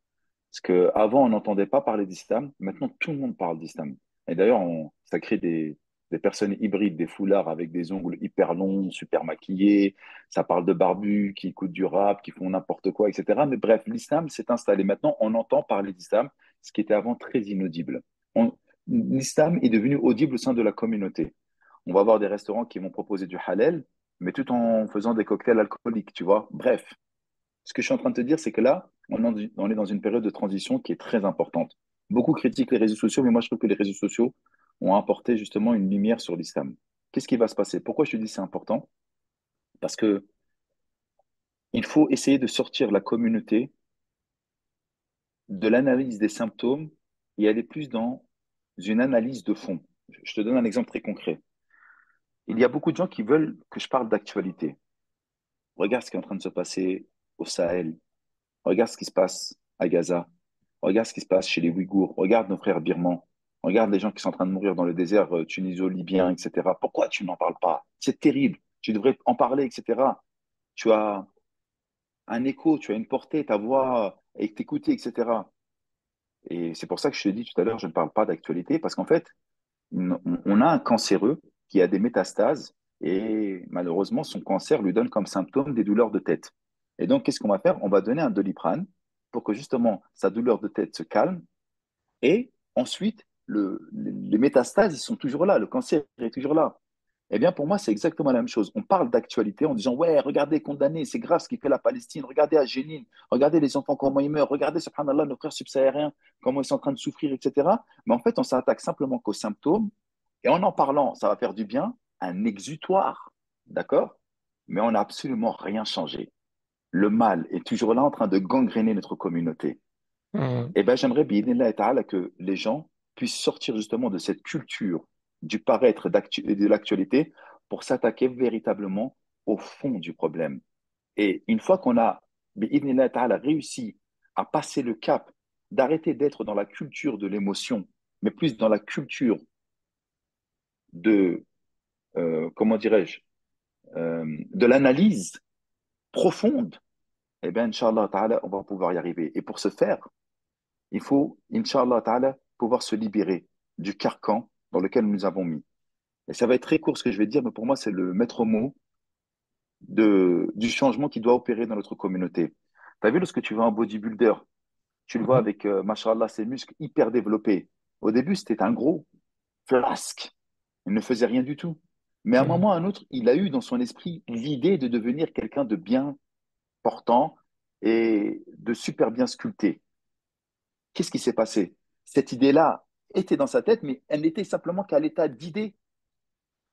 Parce qu'avant, on n'entendait pas parler d'islam, maintenant tout le monde parle d'islam. Et d'ailleurs, ça crée des personnes hybrides, des foulards avec des ongles hyper longs, super maquillés, ça parle de barbus qui écoutent du rap, qui font n'importe quoi, etc. Mais bref, l'islam s'est installé. Maintenant, on entend parler d'islam ce qui était avant très inaudible. On- L'islam est devenu audible au sein de la communauté. On va avoir des restaurants qui vont proposer du halal, mais tout en faisant des cocktails alcooliques, tu vois. Bref, ce que je suis en train de te dire, c'est que là, on est dans une période de transition qui est très importante. Beaucoup critiquent les réseaux sociaux, mais moi, je trouve que les réseaux sociaux ont apporté justement une lumière sur l'islam. Qu'est-ce qui va se passer? Pourquoi je te dis que c'est important? Parce que il faut essayer de sortir la communauté de l'analyse des symptômes et aller plus dans une analyse de fond. Je te donne un exemple très concret. Il y a beaucoup de gens qui veulent que je parle d'actualité. Regarde ce qui est en train de se passer au Sahel. Regarde ce qui se passe à Gaza. Regarde ce qui se passe chez les Ouïghours. Regarde nos frères birmans. Regarde les gens qui sont en train de mourir dans le désert tuniso-libyen, etc. Pourquoi tu n'en parles pas? C'est terrible. Tu devrais en parler, etc. Tu as un écho, tu as une portée, ta voix est écoutée, etc. Et c'est pour ça que je te dis tout à l'heure, je ne parle pas d'actualité, parce qu'en fait, on a un cancéreux qui a des métastases et malheureusement, son cancer lui donne comme symptôme des douleurs de tête. Et donc, qu'est-ce qu'on va faire? On va donner un Doliprane pour que justement sa douleur de tête se calme et ensuite, les métastases, ils sont toujours là, le cancer est toujours là. Eh bien, pour moi, c'est exactement la même chose. On parle d'actualité en disant, ouais, regardez, condamné, c'est grave ce qu'il fait la Palestine, regardez à Jénine, regardez les enfants comment ils meurent, regardez, subhanallah, nos frères subsahariens, comment ils sont en train de souffrir, etc. Mais en fait, on s'attaque simplement qu'aux symptômes, et en parlant, ça va faire du bien, un exutoire, d'accord? Mais on n'a absolument rien changé. Le mal est toujours là en train de gangréner notre communauté. Mhm. Eh bien, j'aimerais, bi'idhnillah ta'ala, que les gens puissent sortir justement de cette culture du paraître et de l'actualité pour s'attaquer véritablement au fond du problème. Et une fois qu'on a, bi'idhnillah ta'ala, réussi à passer le cap, d'arrêter d'être dans la culture de l'émotion, mais plus dans la culture de, comment dirais-je, de l'analyse profonde, eh bien, Inch'Allah ta'ala, on va pouvoir y arriver. Et pour ce faire, il faut, Inch'Allah ta'ala, pouvoir se libérer du carcan dans lequel nous avons mis. Et ça va être très court ce que je vais dire, mais pour moi, c'est le maître mot du changement qui doit opérer dans notre communauté. Tu as vu, lorsque tu vois un bodybuilder, tu le vois Mhm. avec, mashallah, ses muscles hyper développés. Au début, c'était un gros flasque. Il ne faisait rien du tout. Mais à un Mhm. moment ou à un autre, il a eu dans son esprit l'idée de devenir quelqu'un de bien portant et de super bien sculpté. Qu'est-ce qui s'est passé? Cette idée-là était dans sa tête, mais elle n'était simplement qu'à l'état d'idée.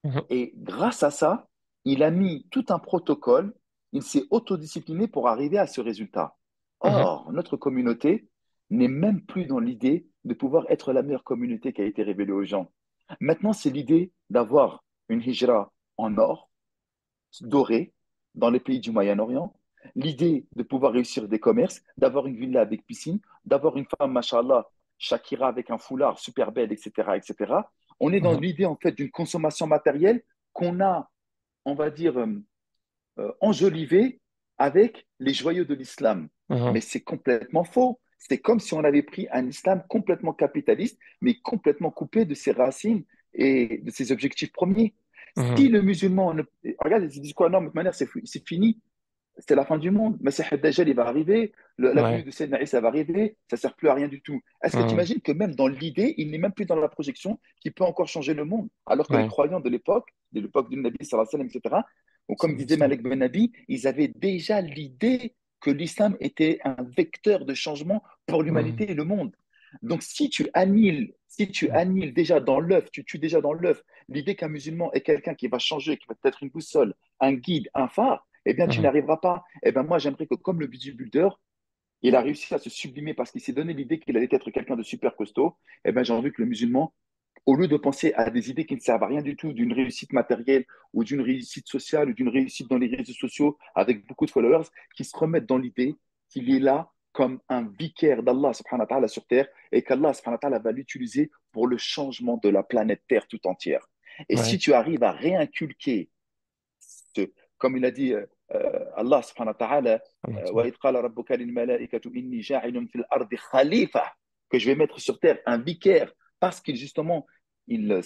Mhm. Et grâce à ça, il a mis tout un protocole, il s'est autodiscipliné pour arriver à ce résultat. Mhm. Or, notre communauté n'est même plus dans l'idée de pouvoir être la meilleure communauté qui a été révélée aux gens. Maintenant, c'est l'idée d'avoir une hijra en or, doré, dans les pays du Moyen-Orient, l'idée de pouvoir réussir des commerces, d'avoir une villa avec piscine, d'avoir une femme, mashallah, Shakira avec un foulard super belle, etc., etc. On est dans Mhm. l'idée, en fait, d'une consommation matérielle qu'on a, on va dire, enjolivée avec les joyaux de l'islam. Mhm. Mais c'est complètement faux. C'est comme si on avait pris un islam complètement capitaliste, mais complètement coupé de ses racines et de ses objectifs premiers. Si Mhm. le musulman, regarde, ils disent quoi? Non, de toute manière, c'est fini, c'est la fin du monde. Mais Dajjal, il va arriver, la venue Ouais. de Sayyidina Isa va arriver, ça ne sert plus à rien du tout. Est-ce que tu Mhm. imagines que même dans l'idée, il n'est même plus dans la projection qui peut encore changer le monde, alors que les Ouais. croyants de l'époque du Nabi, sallallahu alayhi wa sallam, etc., ou comme C'est disait ça. Malik Ben Nabi, ils avaient déjà l'idée que l'islam était un vecteur de changement pour Mhm. l'humanité et le monde. Donc, si tu annihiles déjà dans l'œuf, tu tues déjà dans l'œuf l'idée qu'un musulman est quelqu'un qui va changer, qui va être une boussole, un guide, un phare, eh bien, tu Mhm. n'arriveras pas. Eh bien, moi, j'aimerais que comme le bodybuilder, il a réussi à se sublimer parce qu'il s'est donné l'idée qu'il allait être quelqu'un de super costaud, eh bien, j'ai envie que le musulman, au lieu de penser à des idées qui ne servent à rien du tout, d'une réussite matérielle ou d'une réussite sociale ou d'une réussite dans les réseaux sociaux avec beaucoup de followers, qu'il se remette dans l'idée qu'il est là comme un vicaire d'Allah subhanahu wa ta'ala sur Terre et qu'Allah subhanahu wa ta'ala va l'utiliser pour le changement de la planète Terre tout entière. Et si Ouais. tu arrives à réinculquer comme il a dit Allah subhanahu wa ta'ala, وَإِذْ قَالَ رَبُّكَ لِلْمَلَائِكَةِ إِنِّي جَاعِلٌ فِي الْأَرْضِ خَلِيفَةً, que je vais mettre sur terre un vicaire parce qu'il justement il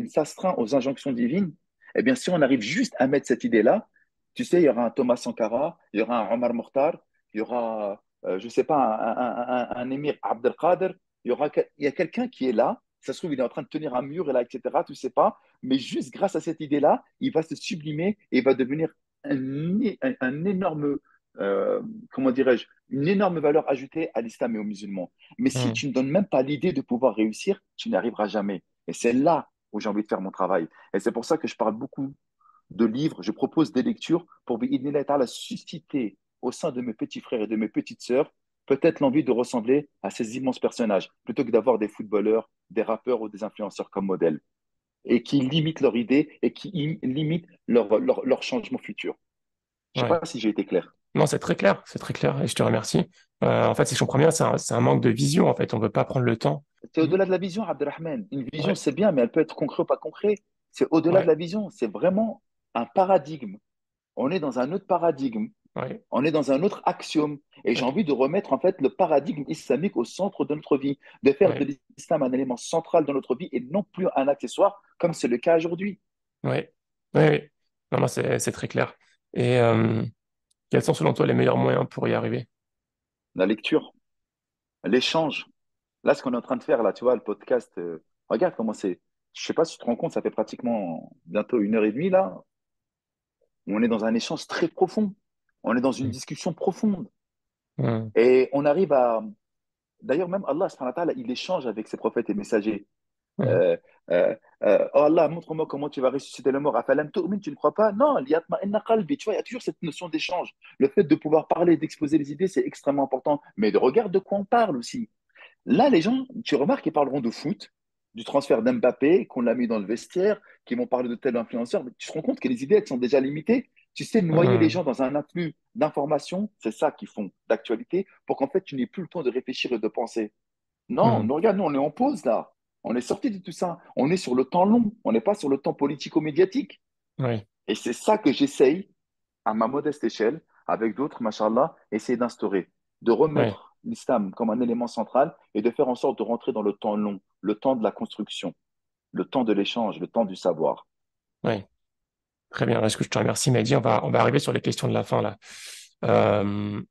s'astreint aux injonctions divines. Eh bien, si on arrive juste à mettre cette idée-là, tu sais, il y aura un Thomas Sankara, il y aura un Omar Mokhtar, il y aura je sais pas, un émir Abdelkader, il y a quelqu'un qui est là, ça se trouve, il est en train de tenir un mur, et là, etc., tu sais pas, mais juste grâce à cette idée-là, il va se sublimer et il va devenir un énorme, euh, comment dirais-je, une énorme valeur ajoutée à l'islam et aux musulmans. Mais si Hmm. tu ne donnes même pas l'idée de pouvoir réussir, tu n'y arriveras jamais. Et c'est là où j'ai envie de faire mon travail. Et c'est pour ça que je parle beaucoup de livres, je propose des lectures pour bi'idhnillah ta'ala, susciter au sein de mes petits frères et de mes petites sœurs peut-être l'envie de ressembler à ces immenses personnages, plutôt que d'avoir des footballeurs, des rappeurs ou des influenceurs comme modèle, et qui limitent leur idée et qui limitent leur changement futur. Je ne sais Ouais. pas si j'ai été clair. Non, c'est très clair, et je te remercie. En fait, si je comprends bien, c'est un manque de vision, en fait. On ne veut pas prendre le temps. C'est Mhm. au-delà de la vision, Abdelrahman. Une vision, Ouais, c'est bien, mais elle peut être concrète ou pas concrète. C'est au-delà de ouais, la vision. C'est vraiment un paradigme. On est dans un autre paradigme. ouais, On est dans un autre axiome. Et j'ai ok, envie de remettre en fait le paradigme islamique au centre de notre vie, de faire de ouais, l'islam un élément central dans notre vie et non plus un accessoire comme c'est le cas aujourd'hui. ouais, ouais, ouais. Non, non, c'est très clair. Et quels sont, selon toi, les meilleurs moyens pour y arriver? La lecture, l'échange. Là, ce qu'on est en train de faire, là, tu vois, le podcast, regarde comment c'est. Je sais pas si tu te rends compte, ça fait pratiquement bientôt 1 heure et demie, là. On est dans un échange très profond. On est dans une Mhm. discussion profonde. Mhm. Et on arrive à. D'ailleurs, même Allah, subhanahu wa ta'ala, il échange avec ses prophètes et messagers. Mhm. Euh, oh Allah, montre-moi comment tu vas ressusciter le mort. Afalam tu'min, tu ne crois pas? Non, liyatma'inna qalbi. Tu vois, il y a toujours cette notion d'échange. Le fait de pouvoir parler, d'exposer les idées, c'est extrêmement important. Mais de regarde de quoi on parle aussi. Là, les gens, tu remarques, ils parleront de foot, du transfert d'Mbappé, qu'on l'a mis dans le vestiaire, qui vont parler de tel influenceur. Mais tu te rends compte que les idées, elles sont déjà limitées. Tu sais, noyer les Mhm. gens dans un afflux d'informations, c'est ça qu'ils font d'actualité, pour qu'en fait, tu n'aies plus le temps de réfléchir et de penser. Non, Mhm. nous, regarde, nous, on est en pause là. On est sorti de tout ça. On est sur le temps long. On n'est pas sur le temps politico-médiatique. Ouais, Et c'est ça que j'essaye, à ma modeste échelle, avec d'autres, machallah, essayer d'instaurer, de ouais, remettre l'islam comme un élément central et de faire en sorte de rentrer dans le temps long, le temps de la construction, le temps de l'échange, le temps du savoir. ouais. Très bien. Est-ce que je te remercie, Mehdi? On va arriver sur les questions de la fin, là. Euh,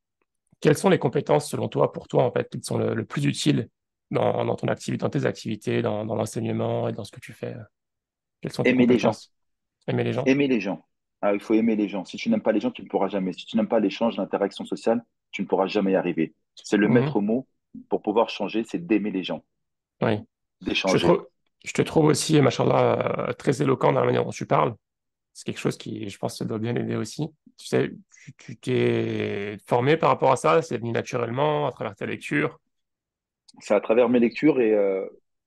Quelles sont les compétences, selon toi, pour toi, en fait, qui sont le plus utiles dans ton activité, dans tes activités, dans l'enseignement et dans ce que tu fais? Quelles sont tes Aimer les gens. compétences? Aimer les gens? Aimer les gens. Ah, il faut aimer les gens. Si tu n'aimes pas les gens, tu ne pourras jamais. Si tu n'aimes pas l'échange, l'interaction sociale, tu ne pourras jamais y arriver. C'est le Mhm. maître mot pour pouvoir changer, c'est d'aimer les gens, Oui. Je te d'échanger. trouve, je te trouve aussi, machallah, très éloquent dans la manière dont tu parles. C'est quelque chose qui, je pense, te doit bien aider aussi. Tu sais, tu t'es formé par rapport à ça, c'est venu naturellement à travers ta lecture. C'est à travers mes lectures et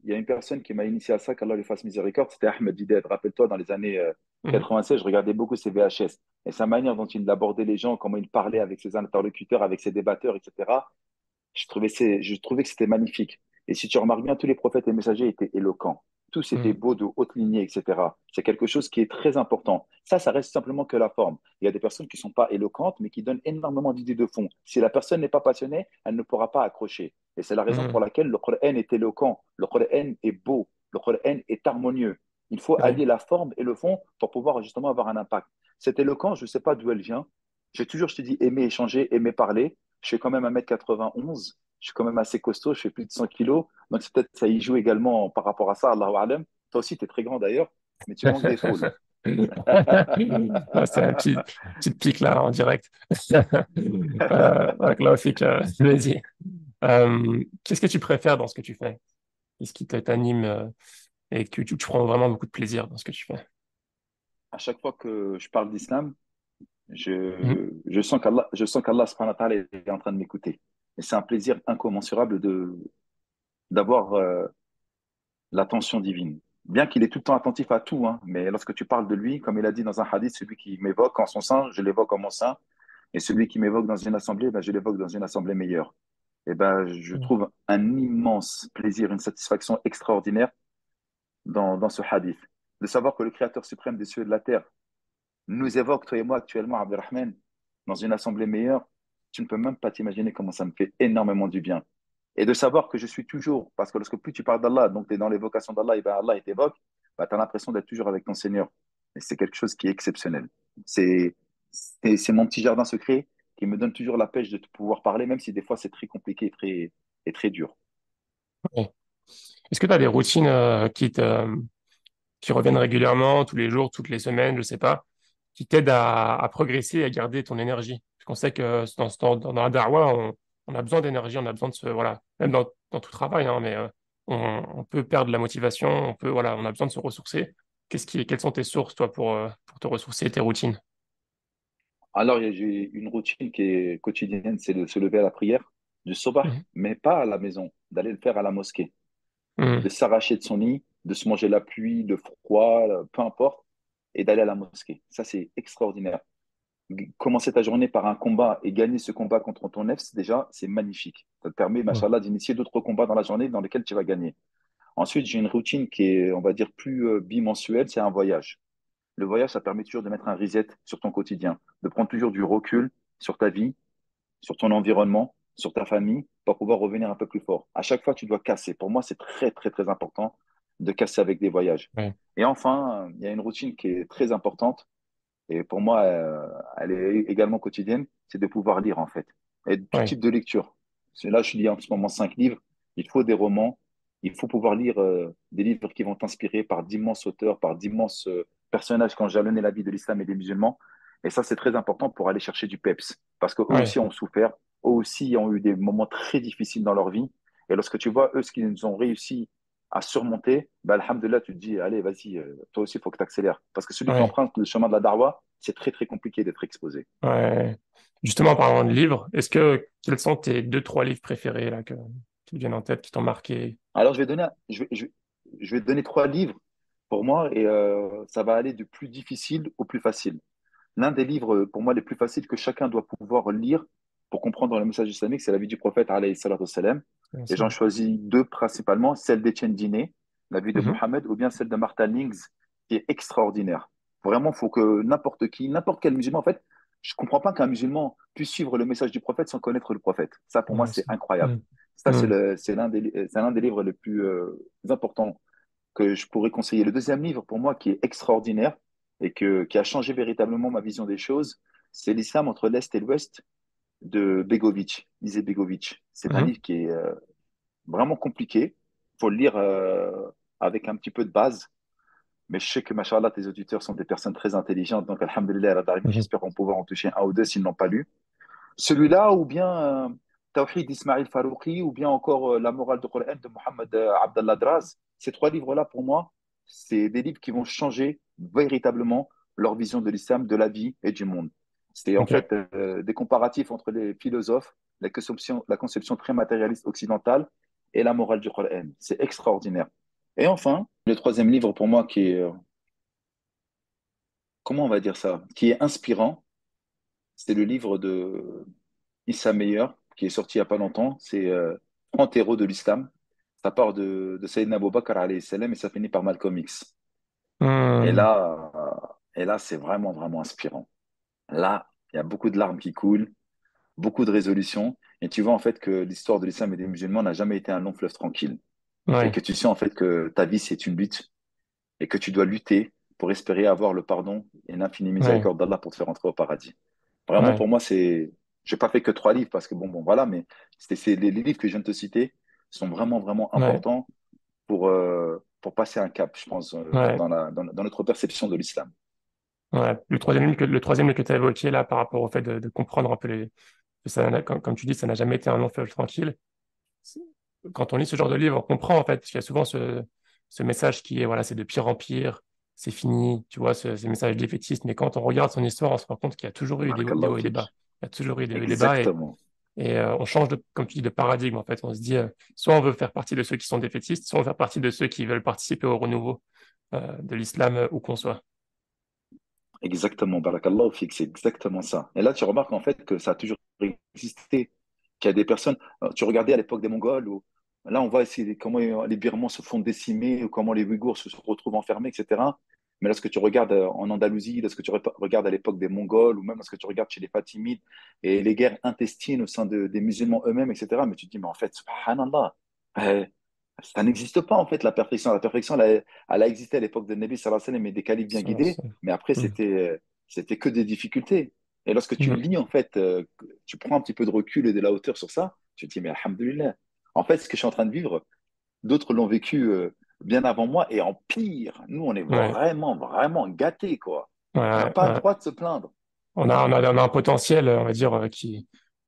il y a une personne qui m'a initié à ça, qu'Allah lui fasse miséricorde, c'était Ahmed Didet. Rappelle-toi, dans les années Mhm. 96, je regardais beaucoup ses VHS et sa manière dont il abordait les gens, comment il parlait avec ses interlocuteurs, avec ses débatteurs, etc. Je trouvais que c'était magnifique. Et si tu remarques bien, tous les prophètes et messagers étaient éloquents. Tous étaient Mhm. beaux de haute lignée, etc. C'est quelque chose qui est très important. Ça reste simplement que la forme. Il y a des personnes qui ne sont pas éloquentes, mais qui donnent énormément d'idées de fond. Si la personne n'est pas passionnée, elle ne pourra pas accrocher. Et c'est la raison pour Mhm. laquelle le Coran est éloquent. Le Coran est beau. Le Coran est harmonieux. Il faut Oui. allier la forme et le fond pour pouvoir justement avoir un impact. Cette éloquence, je ne sais pas d'où elle vient. J'ai toujours, je te dis, aimé échanger, aimé parler. Je fais quand même 1m91. Je suis quand même assez costaud. Je fais plus de 100 kilos. Donc, c'est peut-être ça y joue également par rapport à ça. Allahu alam. Toi aussi, tu es très grand d'ailleurs, mais tu manques d'épaule. Ah, c'est un petit pic là en direct. Barakallahu fik, vas-y. Qu'est-ce que tu préfères dans ce que tu fais? Qu'est-ce qui t'anime et que tu prends vraiment beaucoup de plaisir dans ce que tu fais? À chaque fois que je parle d'islam, Mhm. je sens qu'Allah subhanahu wa ta'ala est en train de m'écouter. Et c'est un plaisir incommensurable d'avoir l'attention divine. Bien qu'il est tout le temps attentif à tout, hein, mais lorsque tu parles de lui, comme il a dit dans un hadith, celui qui m'évoque en son sein, je l'évoque en mon sein. Et celui qui m'évoque dans une assemblée, ben, je l'évoque dans une assemblée meilleure. Et ben, je trouve un immense plaisir, une satisfaction extraordinaire dans ce hadith. De savoir que le Créateur suprême des cieux et de la terre nous évoque, toi et moi, actuellement, Abdelrahman, dans une assemblée meilleure, tu ne peux même pas t'imaginer comment ça me fait énormément du bien. Et de savoir que je suis toujours, parce que lorsque plus tu parles d'Allah, donc tu es dans l'évocation d'Allah, et ben Allah il t'évoque, bah, tu as l'impression d'être toujours avec ton Seigneur. Et c'est quelque chose qui est exceptionnel. C'est mon petit jardin secret qui me donne toujours la pêche de pouvoir parler, même si des fois c'est très compliqué et très dur. Ouais. Est-ce que tu as des routines qui reviennent régulièrement, tous les jours, toutes les semaines, je sais pas, qui t'aident à progresser et à garder ton énergie? Parce qu'on sait que dans la darwa, on a besoin d'énergie, on a besoin de se, voilà, même dans tout travail, hein, mais on peut perdre la motivation, voilà, on a besoin de se ressourcer. Quelles sont tes sources, toi, pour te ressourcer, tes routines? Alors, j'ai une routine qui est quotidienne, c'est de se lever à la prière du sobah, Mhm. mais pas à la maison, d'aller le faire à la mosquée, de Mhm. s'arracher de son lit, de se manger la pluie, le froid, peu importe, et d'aller à la mosquée. Ça, c'est extraordinaire. Commencer ta journée par un combat et gagner ce combat contre ton nefs, déjà, c'est magnifique. Ça te permet, Ouais. machallah, d'initier d'autres combats dans la journée dans lesquels tu vas gagner. Ensuite, j'ai une routine qui est, on va dire, plus bimensuelle, c'est un voyage. Le voyage, ça permet toujours de mettre un reset sur ton quotidien, de prendre toujours du recul sur ta vie, sur ton environnement, sur ta famille, pour pouvoir revenir un peu plus fort. À chaque fois, tu dois casser. Pour moi, c'est très, très, très important de casser avec des voyages. Ouais. Et enfin, il y a une routine qui est très importante, et pour moi, elle est également quotidienne, c'est de pouvoir lire, en fait. Et tout Ouais. type de lecture. Là, je lis en ce moment 5 livres. Il faut des romans. Il faut pouvoir lire des livres qui vont t'inspirer par d'immenses auteurs, par d'immenses personnages qui ont jalonné la vie de l'islam et des musulmans. Et ça, c'est très important pour aller chercher du peps. Parce qu'eux Ouais. aussi ont souffert. Eux aussi ont eu des moments très difficiles dans leur vie. Et lorsque tu vois, eux, ce qu'ils ont réussi à surmonter, bah, alhamdoulilah, tu te dis, allez, vas-y, toi aussi, il faut que tu accélères. Parce que celui qui Ouais. emprunte le chemin de la darwa, c'est très, très compliqué d'être exposé. Ouais. Justement, en parlant de livres, quels sont tes deux, trois livres préférés là, qui te viennent en tête, qui t'ont marqué? Alors, je vais donner 3 livres pour moi et ça va aller du plus difficile au plus facile. L'un des livres, pour moi, les plus faciles que chacun doit pouvoir lire pour comprendre le message islamique, c'est la vie du prophète, alayhi salatu wassalam. Et j'en choisis 2 principalement, celle d'Étienne Diné, la vie de Mhm. Mohammed, ou bien celle de Martha Lings, qui est extraordinaire. Vraiment, il faut que n'importe qui, n'importe quel musulman, en fait, je ne comprends pas qu'un musulman puisse suivre le message du prophète sans connaître le prophète. Ça, pour moi, Ouais, c'est incroyable. Mhm. Ça, Mhm. c'est l'un des livres les plus importants que je pourrais conseiller. Le deuxième livre, pour moi, qui est extraordinaire et qui a changé véritablement ma vision des choses, c'est L'Islam entre l'Est et l'Ouest de Begovic, Lisez Begovic. C'est un Mhm. livre qui est vraiment compliqué. Il faut le lire avec un petit peu de base. Mais je sais que, machallah, tes auditeurs sont des personnes très intelligentes. Donc, alhamdulillah, Mhm. j'espère qu'on pourra en toucher un ou deux s'ils n'ont pas lu. Celui-là, ou bien Tawhid d'Ismail Farouqi, ou bien encore La morale du Coran de Mohamed Abdallah Draz. Ces 3 livres-là, pour moi, c'est des livres qui vont changer véritablement leur vision de l'islam, de la vie et du monde. C'est en Ok. fait des comparatifs entre les philosophes, la conception très matérialiste occidentale et la morale du Coran. C'est extraordinaire. Et enfin, le troisième livre pour moi qui est, comment on va dire ça, qui est inspirant, c'est le livre de Issa Meyer, qui est sorti il n'y a pas longtemps. C'est 30 héros de l'islam. Ça part de Sayyidina Abu Bakr alayhi salam et ça finit par Malcolm X. Et Mhm. là, c'est vraiment, vraiment inspirant. Là, il y a beaucoup de larmes qui coulent, beaucoup de résolutions. Et tu vois en fait que l'histoire de l'islam et des musulmans n'a jamais été un long fleuve tranquille. Et Ouais. que tu sais en fait que ta vie, c'est une lutte et que tu dois lutter pour espérer avoir le pardon et l'infinie Ouais. miséricorde d'Allah pour te faire entrer au paradis. Vraiment, Ouais. pour moi, c'est. J'ai pas fait que 3 livres parce que bon, voilà, mais les livres que je viens de te citer sont vraiment, vraiment Ouais. importants pour passer un cap, je pense, Ouais. dans notre perception de l'islam. Ouais. Le troisième que tu as évoqué là, par rapport au fait de comprendre un peu que comme tu dis, ça n'a jamais été un long fleuve tranquille. Quand on lit ce genre de livre, on comprend en fait qu'il y a souvent ce message qui est, voilà, c'est de pire en pire, c'est fini, tu vois, ces messages défaitistes. Mais quand on regarde son histoire, on se rend compte qu'il y a toujours eu des Barakallahu hauts et des bas. fik. Il y a toujours eu des hauts et des bas Exactement. on change comme tu dis, de paradigme en fait. On se dit, soit on veut faire partie de ceux qui sont défaitistes, soit on veut faire partie de ceux qui veulent participer au renouveau de l'islam où qu'on soit. Exactement. Barakallahu fik. C'est exactement ça. Et là, tu remarques en fait que ça a toujours existé. Qu'il y a des personnes. Tu regardais à l'époque des Mongols où là, on voit comment les Birmans se font décimer, ou comment les Ouïghours se retrouvent enfermés, etc. Mais lorsque tu regardes en Andalousie, lorsque tu regardes à l'époque des Mongols, ou même lorsque tu regardes chez les Fatimides et les guerres intestines au sein des musulmans eux-mêmes, etc., mais tu te dis, mais en fait, subhanallah, euh, ça n'existe pas en fait la perfection. La perfection, elle a existé à l'époque de Nabi sallallahu alayhi wa sallam et des califes bien guidés, mais après, Hmm. c'était que des difficultés. Et lorsque tu le Mhm. lis, en fait, tu prends un petit peu de recul et de la hauteur sur ça, tu te dis, mais alhamdoulilah. En fait, ce que je suis en train de vivre, d'autres l'ont vécu bien avant moi et en pire. Nous, on est Ouais, vraiment, vraiment gâtés, quoi. On n'a ouais, pas le ouais. droit de se plaindre. On a un potentiel, on va dire, qui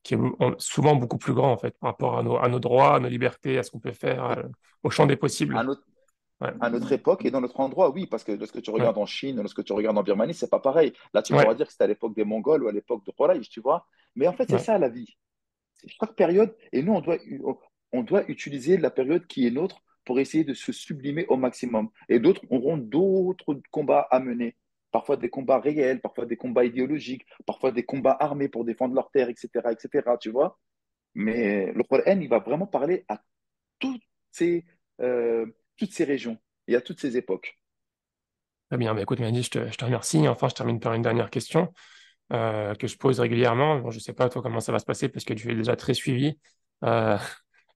est souvent beaucoup plus grand, en fait, par rapport à nos droits, à nos libertés, à ce qu'on peut faire, au champ des possibles. À notre, Ouais, à notre époque et dans notre endroit, oui, parce que lorsque tu ouais, regardes en Chine, lorsque tu regardes en Birmanie, c'est pas pareil. Là, tu pourras ouais, dire que c'était à l'époque des Mongols ou à l'époque de Quraysh, tu vois. Mais en fait, c'est ouais, ça la vie. C'est chaque période, et nous, on doit utiliser la période qui est nôtre pour essayer de se sublimer au maximum. Et d'autres auront d'autres combats à mener. Parfois des combats réels, parfois des combats idéologiques, parfois des combats armés pour défendre leur terre, etc., etc., tu vois. Mais le Coran, il va vraiment parler à toutes ces, euh, toutes ces régions et à toutes ces époques. très bien. Bah, écoute, Mehdi, je te remercie. Enfin, je termine par une dernière question que je pose régulièrement. Bon, je sais pas, toi, comment ça va se passer parce que tu es déjà très suivi. Euh,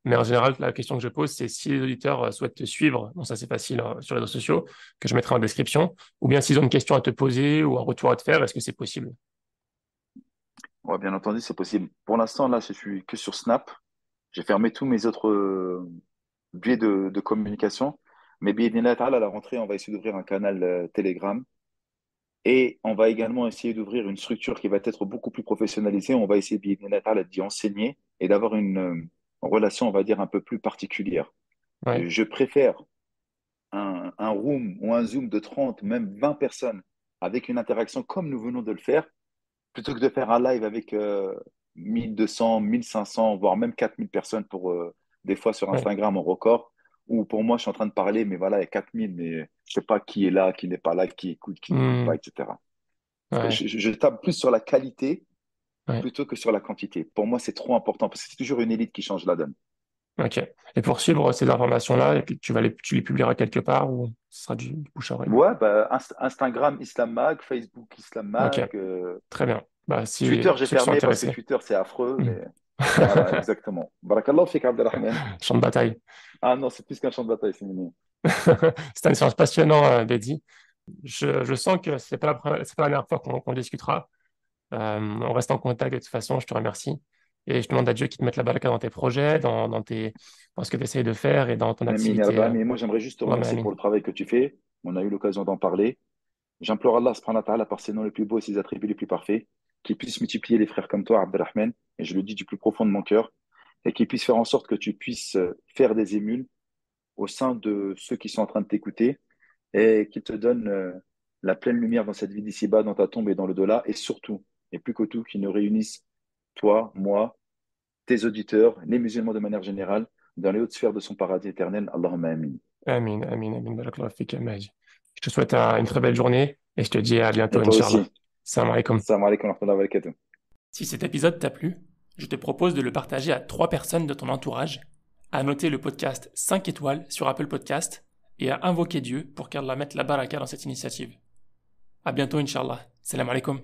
mais en général, la question que je pose, c'est si les auditeurs souhaitent te suivre, bon, ça c'est facile sur les réseaux sociaux, que je mettrai en description, ou bien s'ils ont une question à te poser ou un retour à te faire, est-ce que c'est possible? Ouais, bien entendu, c'est possible. Pour l'instant, là, je suis que sur Snap. J'ai fermé tous mes autres biais de communication. Mais bien à la rentrée, on va essayer d'ouvrir un canal Telegram. Et on va également essayer d'ouvrir une structure qui va être beaucoup plus professionnalisée. On va essayer d'y enseigner et d'avoir une relation, on va dire, un peu plus particulière. Ouais, Je préfère un room ou un Zoom de 30, même 20 personnes avec une interaction comme nous venons de le faire, plutôt que de faire un live avec 1200, 1500, voire même 4000 personnes pour des fois sur ouais. Instagram en record, où pour moi je suis en train de parler, mais voilà, il y a 4000, mais je sais pas qui est là, qui n'est pas là, qui n'écoute pas, Hmm, etc. ouais, Je table plus sur la qualité ouais. plutôt que sur la quantité. Pour moi, c'est trop important parce que c'est toujours une élite qui change la donne. Ok. Et pour suivre ces informations-là, et puis tu les publieras quelque part ou ce sera du bouche à oreille? Ouais, bah, Instagram Islam Mag, Facebook Islam Ok, Mag, très bien. Bah, Twitter j'ai ceux qui sont fermé parce que intéressés. Twitter c'est affreux, Hmm. mais voilà, exactement. Barakallah fik Abdelrahman. Champ de bataille. Ah non, c'est plus qu'un champ de bataille, c'est mignon. C'était un échange passionnant, Betty. Je sens que c'est pas la dernière fois qu'on discutera. On reste en contact de toute façon, je te remercie. Et je demande à Dieu qu'il te mette la baraka dans tes projets, dans ce que tu essayes de faire et dans ton Amin, ya activité. Rabbal Alamin. Et moi, j'aimerais juste te Ouais, remercier Amin. pour le travail que tu fais. On a eu l'occasion d'en parler. J'implore Allah subhanahu wa ta'ala par ses noms les plus beaux et ses attributs les plus parfaits, qu'il puisse multiplier les frères comme toi, Abdelrahman, et je le dis du plus profond de mon cœur, et qu'il puisse faire en sorte que tu puisses faire des émules au sein de ceux qui sont en train de t'écouter, et qu'il te donne la pleine lumière dans cette vie d'ici-bas, dans ta tombe et dans le delà, et surtout, et plus que tout, qu'il nous réunisse, toi, moi, tes auditeurs, les musulmans de manière générale, dans les hautes sphères de son paradis éternel. Allahumma amin. Amin, amin, amin. Barakallahu fik, Mahdi. Je te souhaite une très belle journée et je te dis à bientôt, Et toi Inch'Allah. aussi. Salam alaikum. Salam alaikum wa rahmatullahi wa barakatuh. Si cet épisode t'a plu, je te propose de le partager à 3 personnes de ton entourage, à noter le podcast 5 étoiles sur Apple Podcast et à invoquer Dieu pour qu'Allah mette la baraka dans cette initiative. À bientôt, Inch'Allah. Salam alaikum.